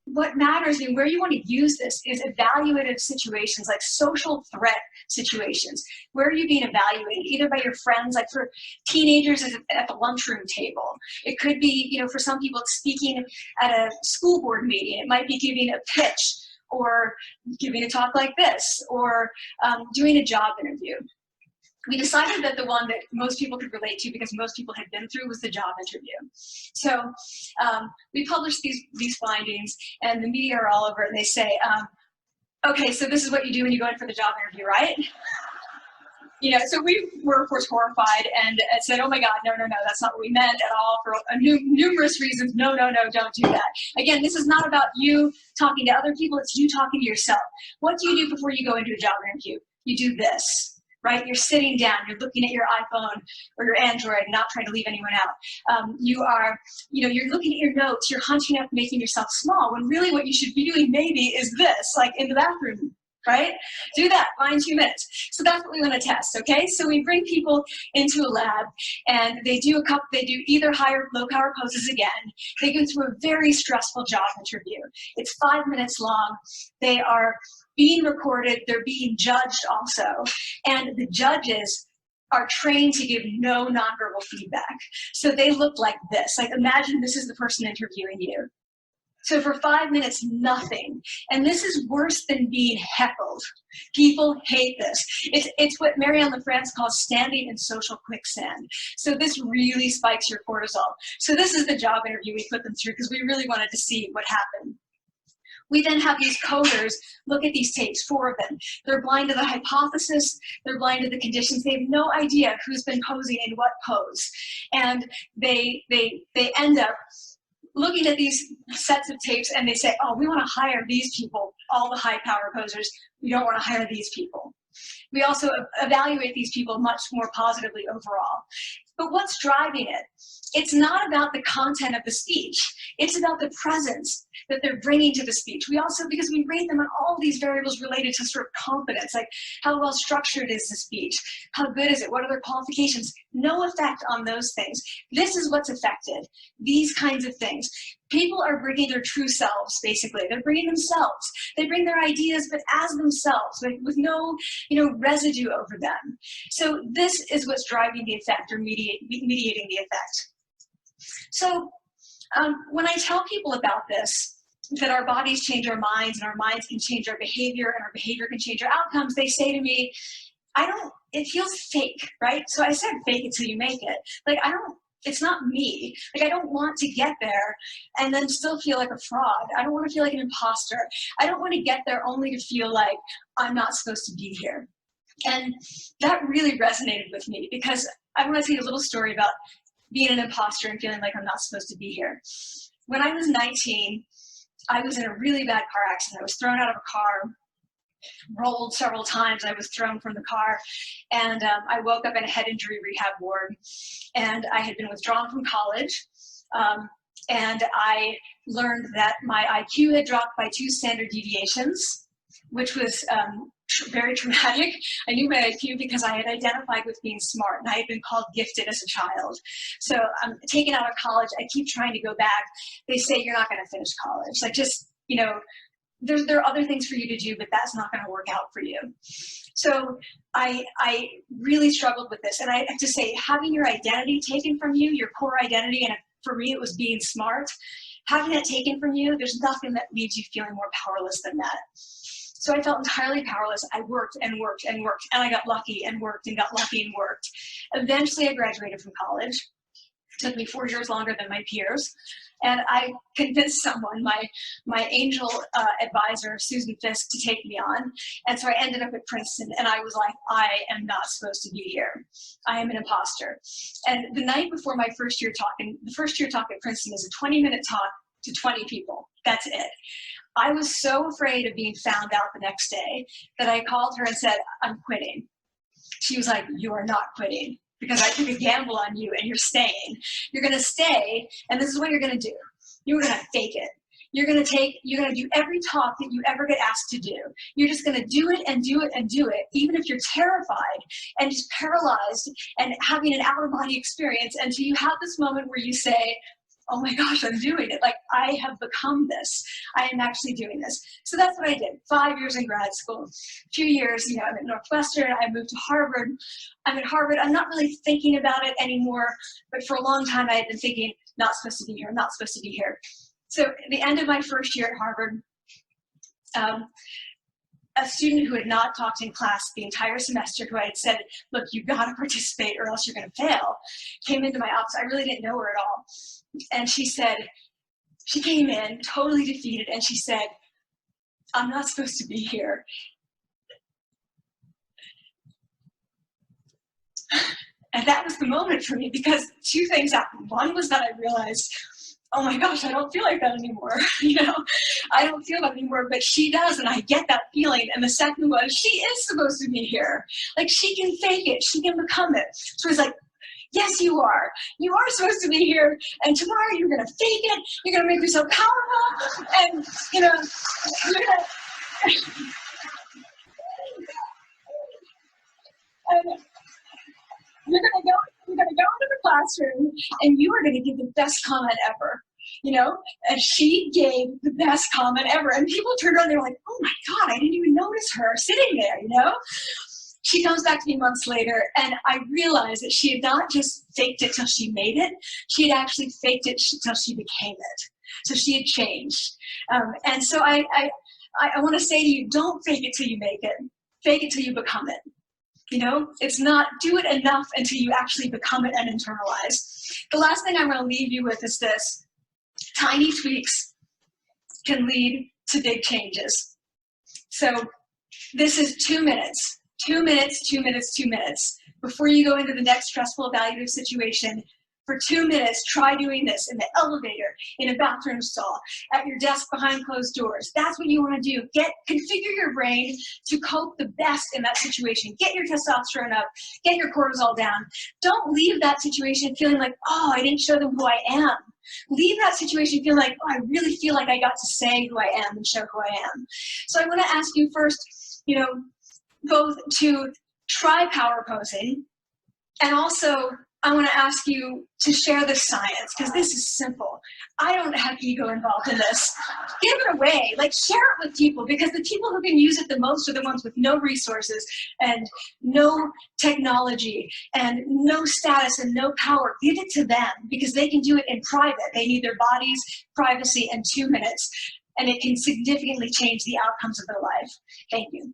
what matters and where you want to use this is evaluative situations, like social threat situations. Where are you being evaluated? Either by your friends, like for teenagers at the lunchroom table. It could be, for some people, it's speaking at a school board meeting. It might be giving a pitch or giving a talk like this or doing a job interview. We decided that the one that most people could relate to, because most people had been through, was the job interview. So we published these findings, and the media are all over it, and they say, okay, so this is what you do when you go in for the job interview, right? So we were, of course, horrified and said, oh my God, no, that's not what we meant at all for numerous reasons. No, don't do that. Again, this is not about you talking to other people, it's you talking to yourself. What do you do before you go into a job interview? You do this. Right? You're sitting down, you're looking at your iPhone or your Android, not trying to leave anyone out. You're looking at your notes, you're hunching up, making yourself small, when really what you should be doing maybe is this, like in the bathroom, right? Do that, find 2 minutes. So that's what we want to test, okay? So we bring people into a lab and they do either high or low power poses again. They go through a very stressful job interview. It's 5 minutes long. They are being recorded, they're being judged also, and the judges are trained to give no nonverbal feedback. So they look like this. Like, imagine this is the person interviewing you. So for 5 minutes, nothing. And this is worse than being heckled. People hate this. It's what Marianne LaFrance calls standing in social quicksand. So this really spikes your cortisol. So this is the job interview we put them through because we really wanted to see what happened. We then have these coders look at these tapes, 4 of them. They're blind to the hypothesis, they're blind to the conditions. They have no idea who's been posing in what pose. And they end up looking at these sets of tapes and they say, oh, we want to hire these people, all the high power posers. We don't want to hire these people. We also evaluate these people much more positively overall. But what's driving it? It's not about the content of the speech. It's about the presence that they're bringing to the speech. We also, because we rate them on all these variables related to sort of competence, like how well structured is the speech? How good is it? What are their qualifications? No effect on those things. This is what's affected. These kinds of things. People are bringing their true selves, basically. They're bringing themselves. They bring their ideas, but as themselves, with no, residue over them. So this is what's driving the effect or mediating the effect. So when I tell people about this, that our bodies change our minds and our minds can change our behavior and our behavior can change our outcomes, they say to me, it feels fake, right? So I said fake it till you make it. Like, it's not me. Like, I don't want to get there and then still feel like a fraud. I don't want to feel like an imposter. I don't want to get there only to feel like I'm not supposed to be here. And that really resonated with me because I want to tell you a little story about being an imposter and feeling like I'm not supposed to be here. When I was 19, I was in a really bad car accident. I was thrown out of a car, rolled several times. I was thrown from the car, and I woke up in a head injury rehab ward, and I had been withdrawn from college. And I learned that my IQ had dropped by 2 standard deviations, which was very traumatic. I knew my IQ because I had identified with being smart, and I had been called gifted as a child. So I'm taken out of college. I keep trying to go back. They say you're not going to finish college. Like, just, you know, there are other things for you to do, but that's not going to work out for you. So I really struggled with this. And I have to say, having your identity taken from you, your core identity, and for me, it was being smart. Having that taken from you, there's nothing that leaves you feeling more powerless than that. So I felt entirely powerless. I worked and worked and worked, and I got lucky and worked and got lucky and worked. Eventually, I graduated from college. It took me 4 years longer than my peers. And I convinced someone, my angel advisor, Susan Fisk, to take me on. And so I ended up at Princeton, and I was like, I am not supposed to be here. I am an imposter. And the night before my first year talk, and the first year talk at Princeton is a 20-minute talk to 20 people. That's it. I was so afraid of being found out the next day that I called her and said, I'm quitting. She was like, you are not quitting, because I took a gamble on you and you're staying. You're gonna stay, and this is what you're gonna do. You're gonna fake it. You're gonna do every talk that you ever get asked to do. You're just gonna do it and do it and do it, even if you're terrified and just paralyzed and having an out-of-body experience, until you have this moment where you say, oh my gosh, I'm doing it. Like, I have become this. I am actually doing this. So that's what I did. 5 years in grad school, a few years, you know, I'm at Northwestern, I moved to Harvard. I'm at Harvard, I'm not really thinking about it anymore, but for a long time I had been thinking, not supposed to be here, not supposed to be here. So at the end of my first year at Harvard, a student who had not talked in class the entire semester, who I had said, look, you gotta participate or else you're gonna fail, came into my office. I really didn't know her at all. And she said, she came in totally defeated, and she said, I'm not supposed to be here. And that was the moment for me, because 2 things happened. One was that I realized, oh my gosh, I don't feel like that anymore. You know, I don't feel that anymore, but she does, and I get that feeling. And the second was, she is supposed to be here. Like, she can fake it, she can become it. So it's like, yes, you are. You are supposed to be here, and tomorrow you're gonna fake it, you're gonna make yourself powerful, and you know, you're gonna, and you're gonna go into the classroom, and you are gonna give the best comment ever. You know, and she gave the best comment ever, and people turned around, they were like, oh my God, I didn't even notice her sitting there, you know? She comes back to me months later, and I realized that she had not just faked it till she made it, she had actually faked it till she became it. So she had changed. And so I want to say to you, don't fake it till you make it. Fake it till you become it. You know, it's not, do it enough until you actually become it and internalize. The last thing I want to leave you with is this: tiny tweaks can lead to big changes. So this is 2 minutes. 2 minutes, 2 minutes, 2 minutes. Before you go into the next stressful evaluative situation, for 2 minutes, try doing this in the elevator, in a bathroom stall, at your desk behind closed doors. That's what you want to do. Configure your brain to cope the best in that situation. Get your testosterone up, get your cortisol down. Don't leave that situation feeling like, oh, I didn't show them who I am. Leave that situation feeling like, oh, I really feel like I got to say who I am and show who I am. So I want to ask you first, you know, both to try power posing, and also I want to ask you to share the science, because this is simple. I don't have ego involved in this. Give it away, like, share it with people, because the people who can use it the most are the ones with no resources and no technology and no status and no power. Give it to them, because they can do it in private. They need their bodies, privacy, and 2 minutes, and it can significantly change the outcomes of their life. Thank you.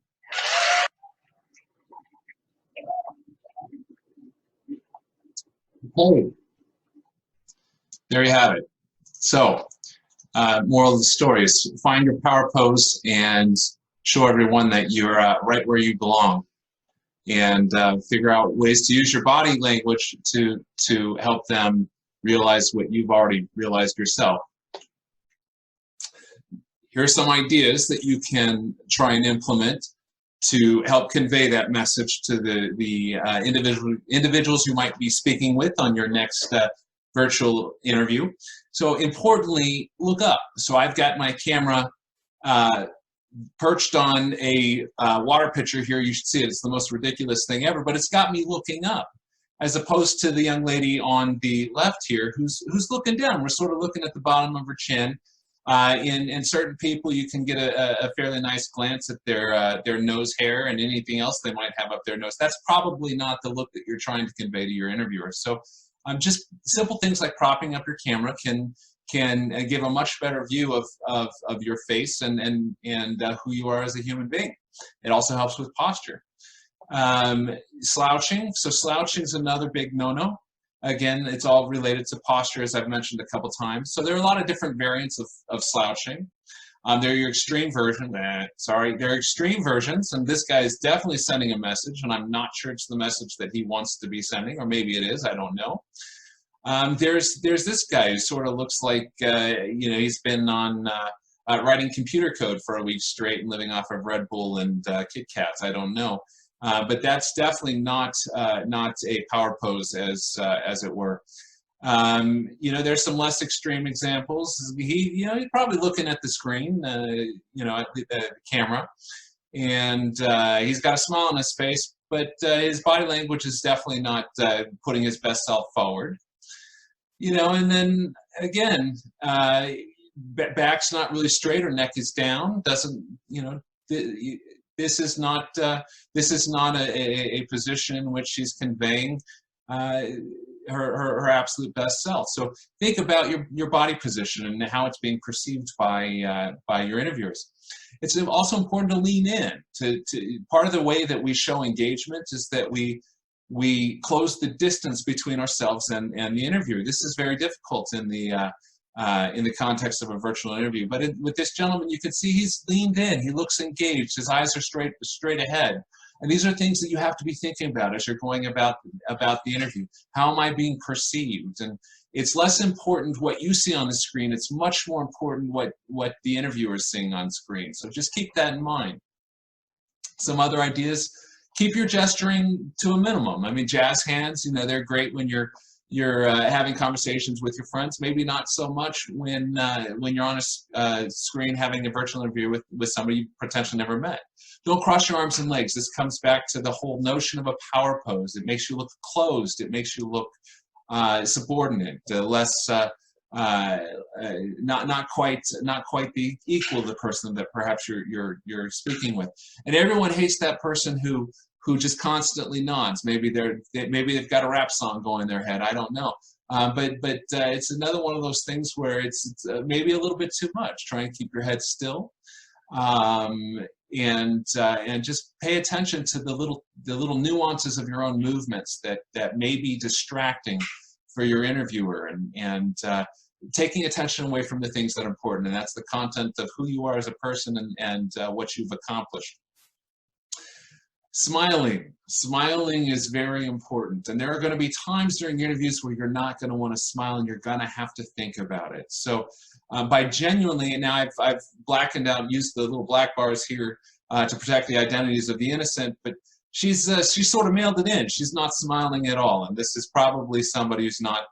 Okay. There you have it. So, moral of the story is find your power pose and show everyone that you're right where you belong, and figure out ways to use your body language to help them realize what you've already realized yourself. here are some ideas that you can try and implement to help convey that message to the individuals you might be speaking with on your next virtual interview. So importantly, look up. So I've got my camera perched on a water pitcher here. You should see it. It's the most ridiculous thing ever, but it's got me looking up, as opposed to the young lady on the left here who's looking down. We're sort of looking at the bottom of her chin. In certain people, you can get a fairly nice glance at their nose hair and anything else they might have up their nose. That's probably not the look that you're trying to convey to your interviewer. So just simple things like propping up your camera can give a much better view of your face and who you are as a human being. It also helps with posture. Slouching. So slouching is another big no-no. Again, it's all related to posture, as I've mentioned a couple times. So there are a lot of different variants of slouching. There are your extreme version. There are extreme versions, and this guy is definitely sending a message, and I'm not sure it's the message that he wants to be sending, or maybe it is. I don't know. There's this guy who sort of looks like he's been on writing computer code for a week straight and living off of Red Bull and Kit Kats. I don't know. But that's definitely not a power pose, as it were. There's some less extreme examples. He's probably looking at the screen, at the camera, and he's got a smile on his face, but his body language is definitely not putting his best self forward. And then again, back's not really straight or neck is down. This is not a position in which she's conveying her absolute best self. So think about your body position and how it's being perceived by your interviewers. It's also important to lean in. Part of the way that we show engagement is that we close the distance between ourselves and the interviewer. This is very difficult in the context of a virtual interview. But with this gentleman, you can see he's leaned in. He looks engaged. His eyes are straight ahead. And these are things that you have to be thinking about as you're going about the interview. How am I being perceived? And it's less important what you see on the screen. It's much more important what the interviewer is seeing on screen. So just keep that in mind. Some other ideas: keep your gesturing to a minimum. I mean, jazz hands, they're great when you're having conversations with your friends. Maybe not so much when you're on a screen having a virtual interview with somebody you potentially never met. Don't cross your arms and legs. This comes back to the whole notion of a power pose. It makes you look closed. It makes you look subordinate, less not quite the equal of the person that perhaps you're speaking with. And everyone hates that person who just constantly nods. Maybe they've got a rap song going in their head. I don't know. But it's another one of those things where it's maybe a little bit too much. Try and keep your head still, and just pay attention to the little nuances of your own movements that may be distracting for your interviewer, and taking attention away from the things that are important. And that's the content of who you are as a person and what you've accomplished. Smiling is very important, and there are going to be times during interviews where you're not going to want to smile, and you're going to have to think about it. So by genuinely, and now I've blackened out and used the little black bars here to protect the identities of the innocent, but she's sort of mailed it in. She's not smiling at all, and this is probably somebody who's not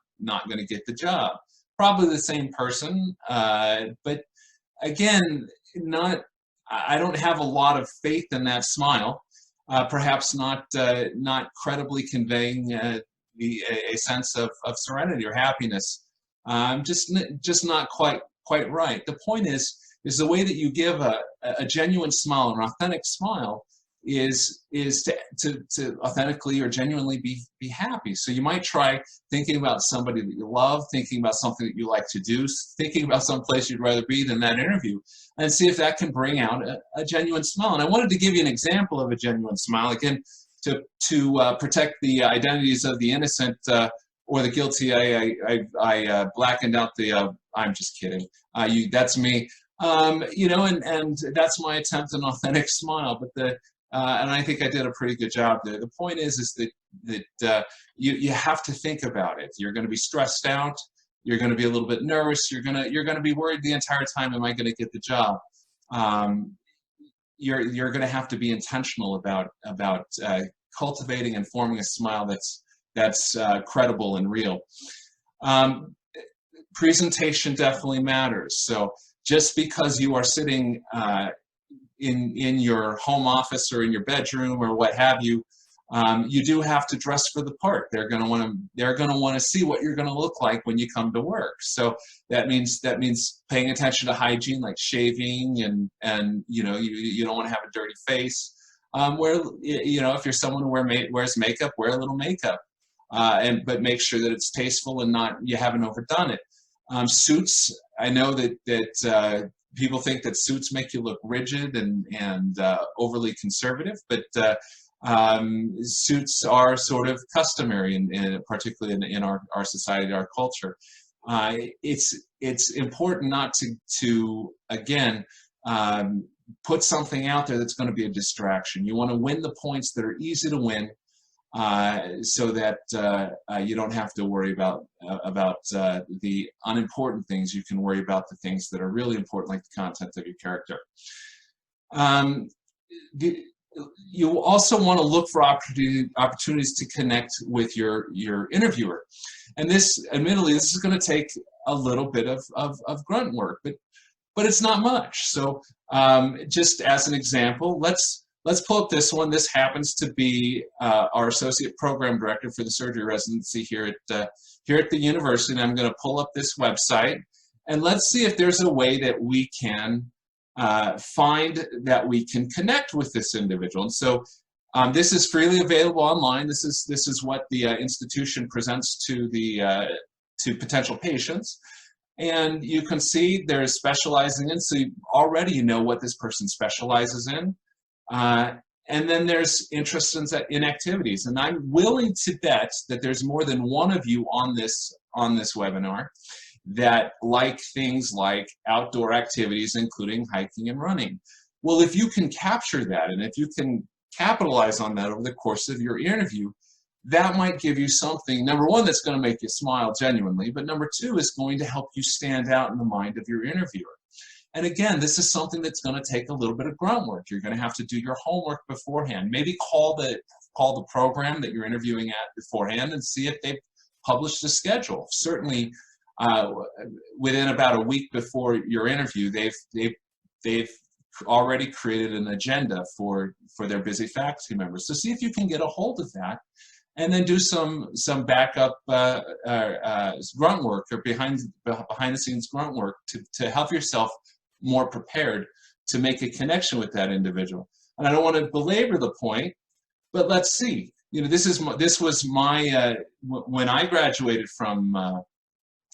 going to get the job. Probably the same person, but again, I don't have a lot of faith in that smile. Perhaps not credibly conveying a sense of serenity or happiness. Just not quite right. The point is the way that you give a genuine smile, an authentic smile, is to authentically or genuinely be happy. So you might try thinking about somebody that you love, thinking about something that you like to do, thinking about some place you'd rather be than that interview, and see if that can bring out a genuine smile. And I wanted to give you an example of a genuine smile, again, to protect the identities of the innocent or the guilty. I blackened out the, I'm just kidding. That's me. And that's my attempt at an authentic smile. But and I think I did a pretty good job there. The point is that you have to think about it. You're going to be stressed out. You're going to be a little bit nervous. You're going to be worried the entire time. Am I going to get the job? you're going to have to be intentional about cultivating and forming a smile that's credible and real. Presentation definitely matters. So just because you are sitting in your home office or in your bedroom or what have you, you do have to dress for the part. They're going to want to see what you're going to look like when you come to work. So that means paying attention to hygiene, like shaving, and you don't want to have a dirty face. If you're someone who wears makeup, wear a little makeup, but make sure that it's tasteful and you haven't overdone it. Suits, I know that people think that suits make you look rigid and overly conservative, but suits are sort of customary, particularly in our society, our culture. It's important not to again put something out there that's going to be a distraction. You want to win the points that are easy to win, so that you don't have to worry about the unimportant things. You can worry about the things that are really important, like the content of your character. You also want to look for opportunities to connect with your interviewer. And admittedly, this is going to take a little bit of grunt work, but it's not much. So just as an example, let's pull up this one. This happens to be our associate program director for the surgery residency here at the university. And I'm going to pull up this website, and let's see if there's a way that we can find that we can connect with this individual. And so this is freely available online. This is what the institution presents to potential patients. And you can see they're specializing in, so already you know what this person specializes in. And then there's interest in activities. And I'm willing to bet that there's more than one of you on this webinar that like things like outdoor activities, including hiking and running. Well, if you can capture that, and if you can capitalize on that over the course of your interview, that might give you something, number one, that's going to make you smile genuinely, but number two is going to help you stand out in the mind of your interviewer. And again, this is something that's going to take a little bit of grunt work. You're going to have to do your homework beforehand. Maybe call the program that you're interviewing at beforehand and see if they've published a schedule. Certainly, within about a week before your interview, they've already created an agenda for their busy faculty members. So see if you can get a hold of that, and then do some backup grunt work or behind the scenes grunt work to help yourself more prepared to make a connection with that individual. And I don't want to belabor the point, but let's see. This was my when I graduated from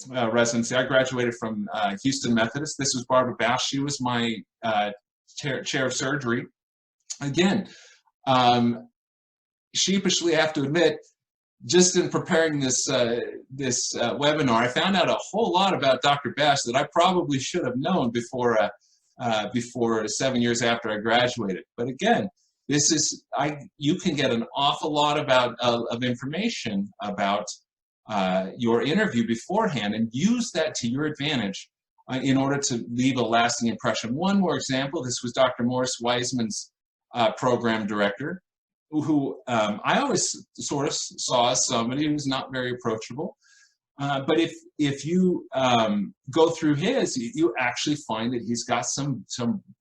residency. I graduated from Houston Methodist. This was Barbara Bash. She was my chair of surgery. Again, sheepishly, I have to admit, just in preparing this webinar, I found out a whole lot about Dr. Bash that I probably should have known before 7 years after I graduated. But again, you can get an awful lot of information about your interview beforehand and use that to your advantage in order to leave a lasting impression. One more example, this was Dr. Morris Wiseman's program director, who I always sort of saw as somebody who's not very approachable. But if you go through his, you actually find that he's got some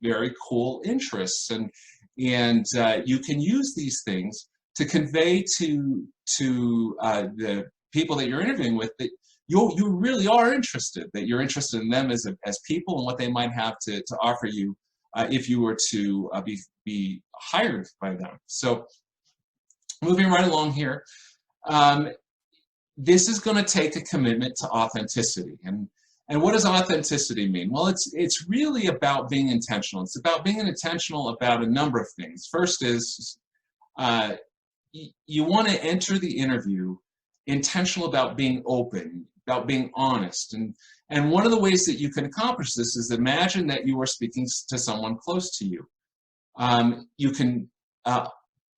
very cool interests, and you can use these things to convey to the people that you're interviewing with that you really are interested, that you're interested in them as people and what they might have to offer you if you were to be hired by them. So moving right along here, this is going to take a commitment to authenticity. And what does authenticity mean? Well, it's really about being intentional. It's about being intentional about a number of things. First is you want to enter the interview intentional about being open, about being honest. And one of the ways that you can accomplish this is imagine that you are speaking to someone close to you. You can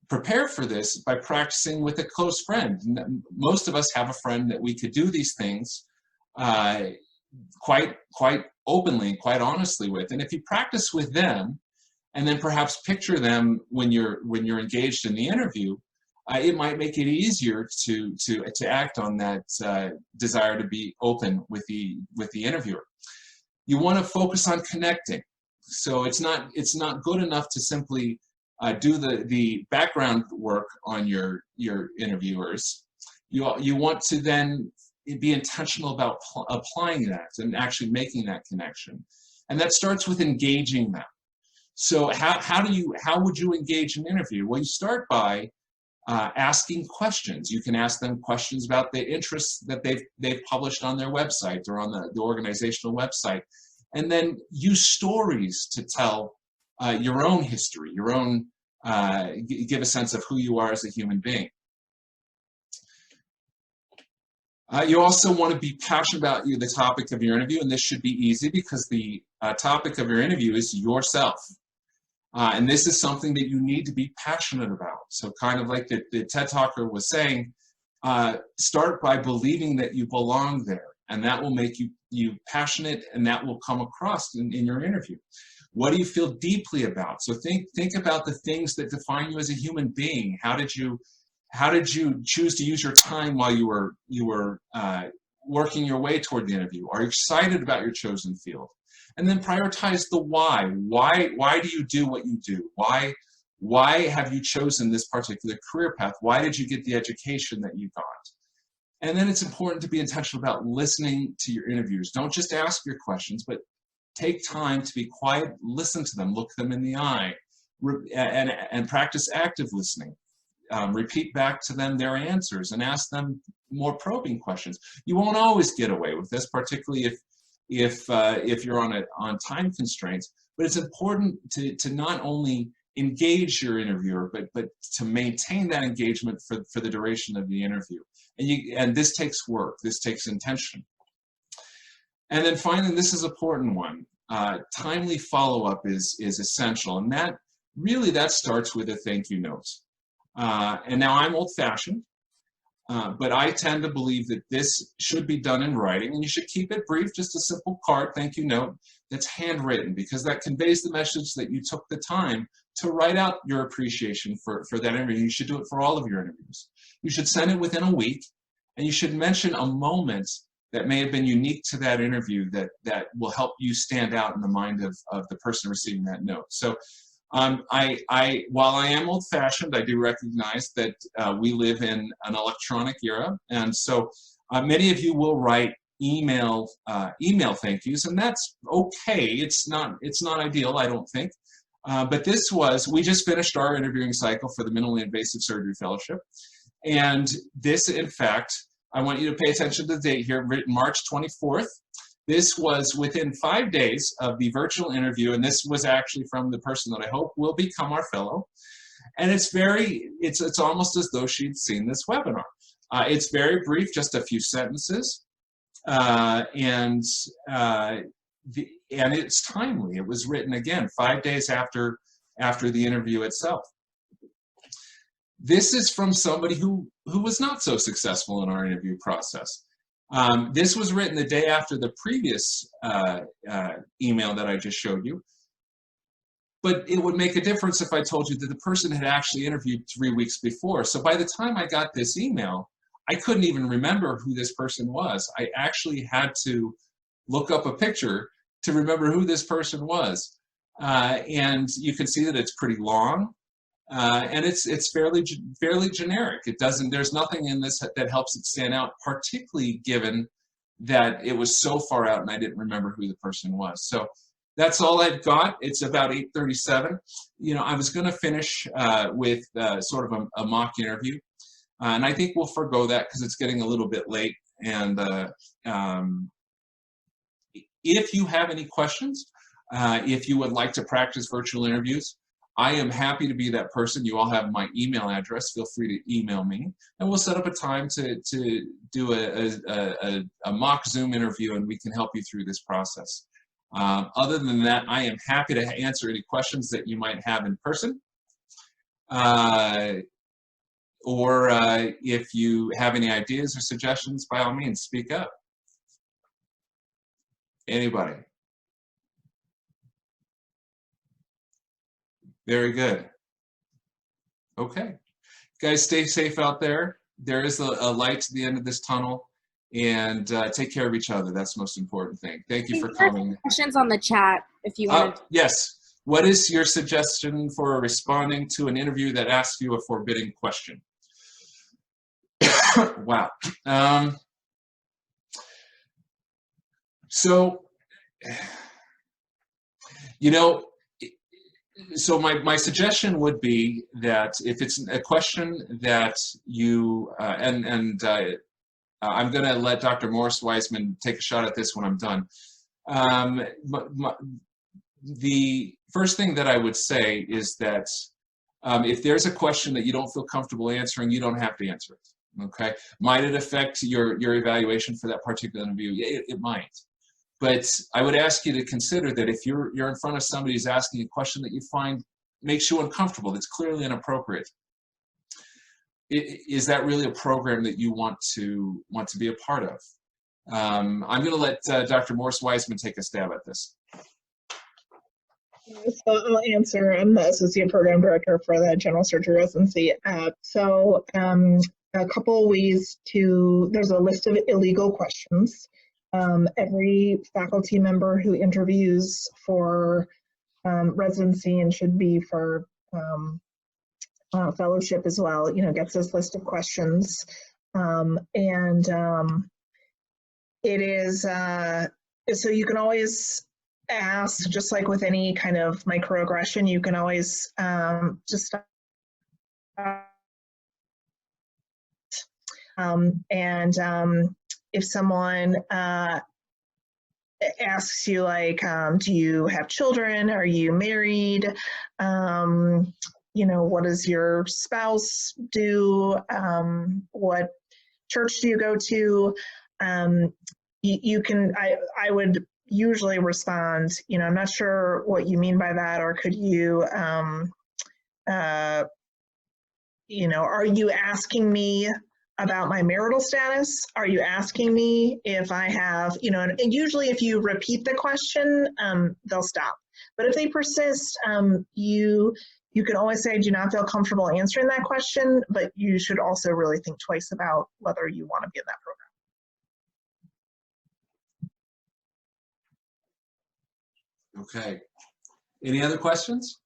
prepare for this by practicing with a close friend. Most of us have a friend that we could do these things quite openly, quite honestly with. And if you practice with them, and then perhaps picture them when you're engaged in the interview, it might make it easier to act on that desire to be open with the interviewer. You want to focus on connecting. So it's not good enough to simply do the background work on your interviewers. You want to then be intentional about applying that and actually making that connection, and that starts with engaging them. So how would you engage an interview? Well, you start by asking questions. You can ask them questions about the interests that they've published on their website or on the organizational website, and then use stories to tell your own history, your own give a sense of who you are as a human being. You also want to be passionate about the topic of your interview, and this should be easy because the topic of your interview is yourself. And this is something that you need to be passionate about. So kind of like the TED Talker was saying, start by believing that you belong there, and that will make you passionate, and that will come across in your interview. What do you feel deeply about? So think about the things that define you as a human being. How did you choose to use your time while you were working your way toward the interview? Are you excited about your chosen field? And then prioritize the why. Why do you do what you do? Why have you chosen this particular career path? Why did you get the education that you got? And then it's important to be intentional about listening to your interviewers. Don't just ask your questions, but take time to be quiet, listen to them, look them in the eye, and practice active listening. Repeat back to them their answers and ask them more probing questions. You won't always get away with this, particularly if you're on time constraints, but it's important to not only engage your interviewer, but to maintain that engagement for the duration of the interview. And this takes work, this takes intention. And then finally, this is an important one. Timely follow-up is essential, and that starts with a thank you note. And now I'm old-fashioned, but I tend to believe that this should be done in writing, and you should keep it brief, just a simple card, thank you note, that's handwritten, because that conveys the message that you took the time to write out your appreciation for that interview. You should do it for all of your interviews. You should send it within a week, and you should mention a moment that may have been unique to that interview that will help you stand out in the mind of the person receiving that note. So while I am old-fashioned, I do recognize that we live in an electronic era, and so many of you will write email thank yous, and that's okay. It's not ideal, I don't think, but we just finished our interviewing cycle for the Minimally Invasive Surgery Fellowship, and this, in fact, I want you to pay attention to the date here, written March 24th. This was within 5 days of the virtual interview, and this was actually from the person that I hope will become our fellow. And it's almost as though she'd seen this webinar. It's very brief, just a few sentences, and it's timely. It was written again 5 days after the interview itself. This is from somebody who was not so successful in our interview process. This was written the day after the previous email that I just showed you, but it would make a difference if I told you that the person had actually interviewed 3 weeks before. So by the time I got this email, I couldn't even remember who this person was. I actually had to look up a picture to remember who this person was. And you can see that it's pretty long. And it's fairly generic. There's nothing in this that helps it stand out, particularly given that it was so far out and I didn't remember who the person was. So that's all I've got. It's about 8:37. I was going to finish with sort of a mock interview, and I think we'll forgo that because it's getting a little bit late. And if you have any questions, if you would like to practice virtual interviews, I am happy to be that person. You all have my email address. Feel free to email me, and we'll set up a time to do a mock Zoom interview, and we can help you through this process. Other than that, I am happy to answer any questions that you might have in person, or if you have any ideas or suggestions, by all means, speak up. Anybody? Very good. Okay. Guys, stay safe out there. There is a light to the end of this tunnel, and take care of each other. That's the most important thing. Thank you for coming. Questions on the chat if you want. Yes. What is your suggestion for responding to an interview that asks you a forbidding question? Wow. So, you know, so my suggestion would be that if it's a question that you, I'm going to let Dr. Morris Wiseman take a shot at this when I'm done. The first thing that I would say is that if there's a question that you don't feel comfortable answering, you don't have to answer it, okay? Might it affect your evaluation for that particular interview? It might. But I would ask you to consider that if you're in front of somebody who's asking a question that you find makes you uncomfortable, that's clearly inappropriate, is that really a program that you want to be a part of? I'm going to let Dr. Morris Wiseman take a stab at this. So I'll answer. I'm the Associate Program Director for the General Surgery Residency. A couple ways there's a list of illegal questions. Every faculty member who interviews for residency and should be for fellowship as well, gets this list of questions. It is, so you can always ask, just like with any kind of microaggression, you can always just if someone asks you, like, do you have children? Are you married? What does your spouse do? What church do you go to? I would usually respond, I'm not sure what you mean by that, or could you, are you asking me about my marital status? Are you asking me if I have, and usually if you repeat the question, they'll stop. But if they persist, you can always say, I do not feel comfortable answering that question, but you should also really think twice about whether you want to be in that program. Okay. Any other questions?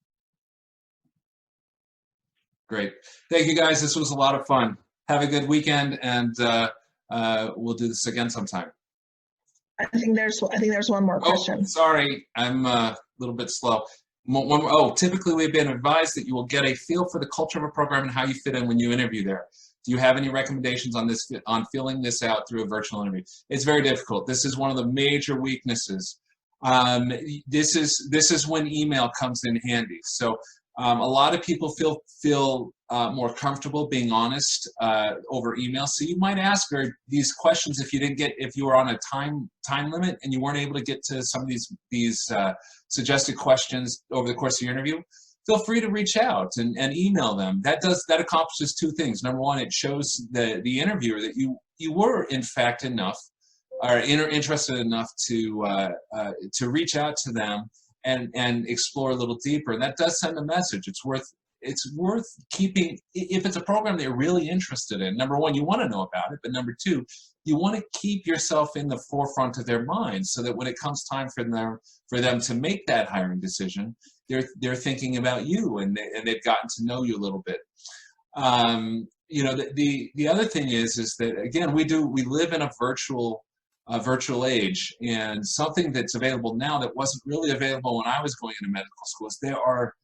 Great. Thank you, guys. This was a lot of fun. Have a good weekend, and we'll do this again sometime. I think there's one more question. Oh, sorry, I'm a little bit slow. Typically we've been advised that you will get a feel for the culture of a program and how you fit in when you interview there. Do you have any recommendations on filling this out through a virtual interview? It's very difficult. This is one of the major weaknesses. This is when email comes in handy. So a lot of people feel more comfortable being honest over email. So you might ask her these questions if you were on a time limit and you weren't able to get to some of these suggested questions over the course of your interview. Feel free to reach out and email them. That accomplishes two things. Number one, it shows the interviewer that you were in fact interested enough to reach out to them and explore a little deeper. And that does send a message. It's worth keeping. If it's a program that you're really interested in, number one, you want to know about it, but number two, you want to keep yourself in the forefront of their minds so that when it comes time for them to make that hiring decision, they're thinking about you and they've gotten to know you a little bit. The other thing is that, again, we live in a virtual age, and something that's available now that wasn't really available when I was going into medical school is there are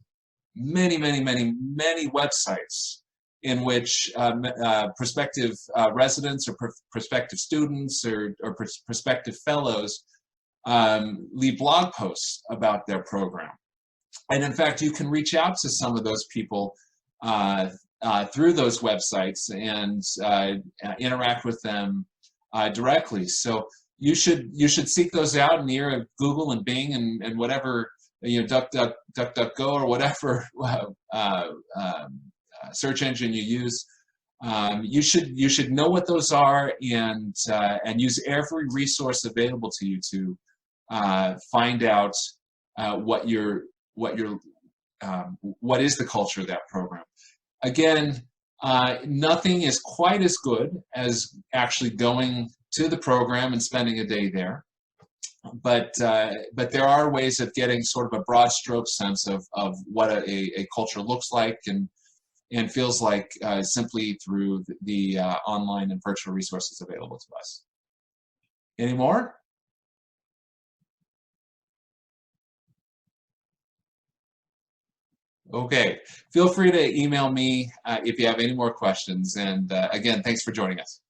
many websites in which prospective residents or prospective students or prospective fellows leave blog posts about their program. And in fact, you can reach out to some of those people through those websites and interact with them directly. So you should seek those out in the era of Google and Bing and whatever, DuckDuckGo or whatever search engine you use. You should know what those are and use every resource available to you to find out what you're what is the culture of that program. Again, nothing is quite as good as actually going to the program and spending a day there. But there are ways of getting sort of a broad stroke sense of what a culture looks like and feels like simply through the online and virtual resources available to us. Any more? Okay, feel free to email me if you have any more questions. And again, thanks for joining us.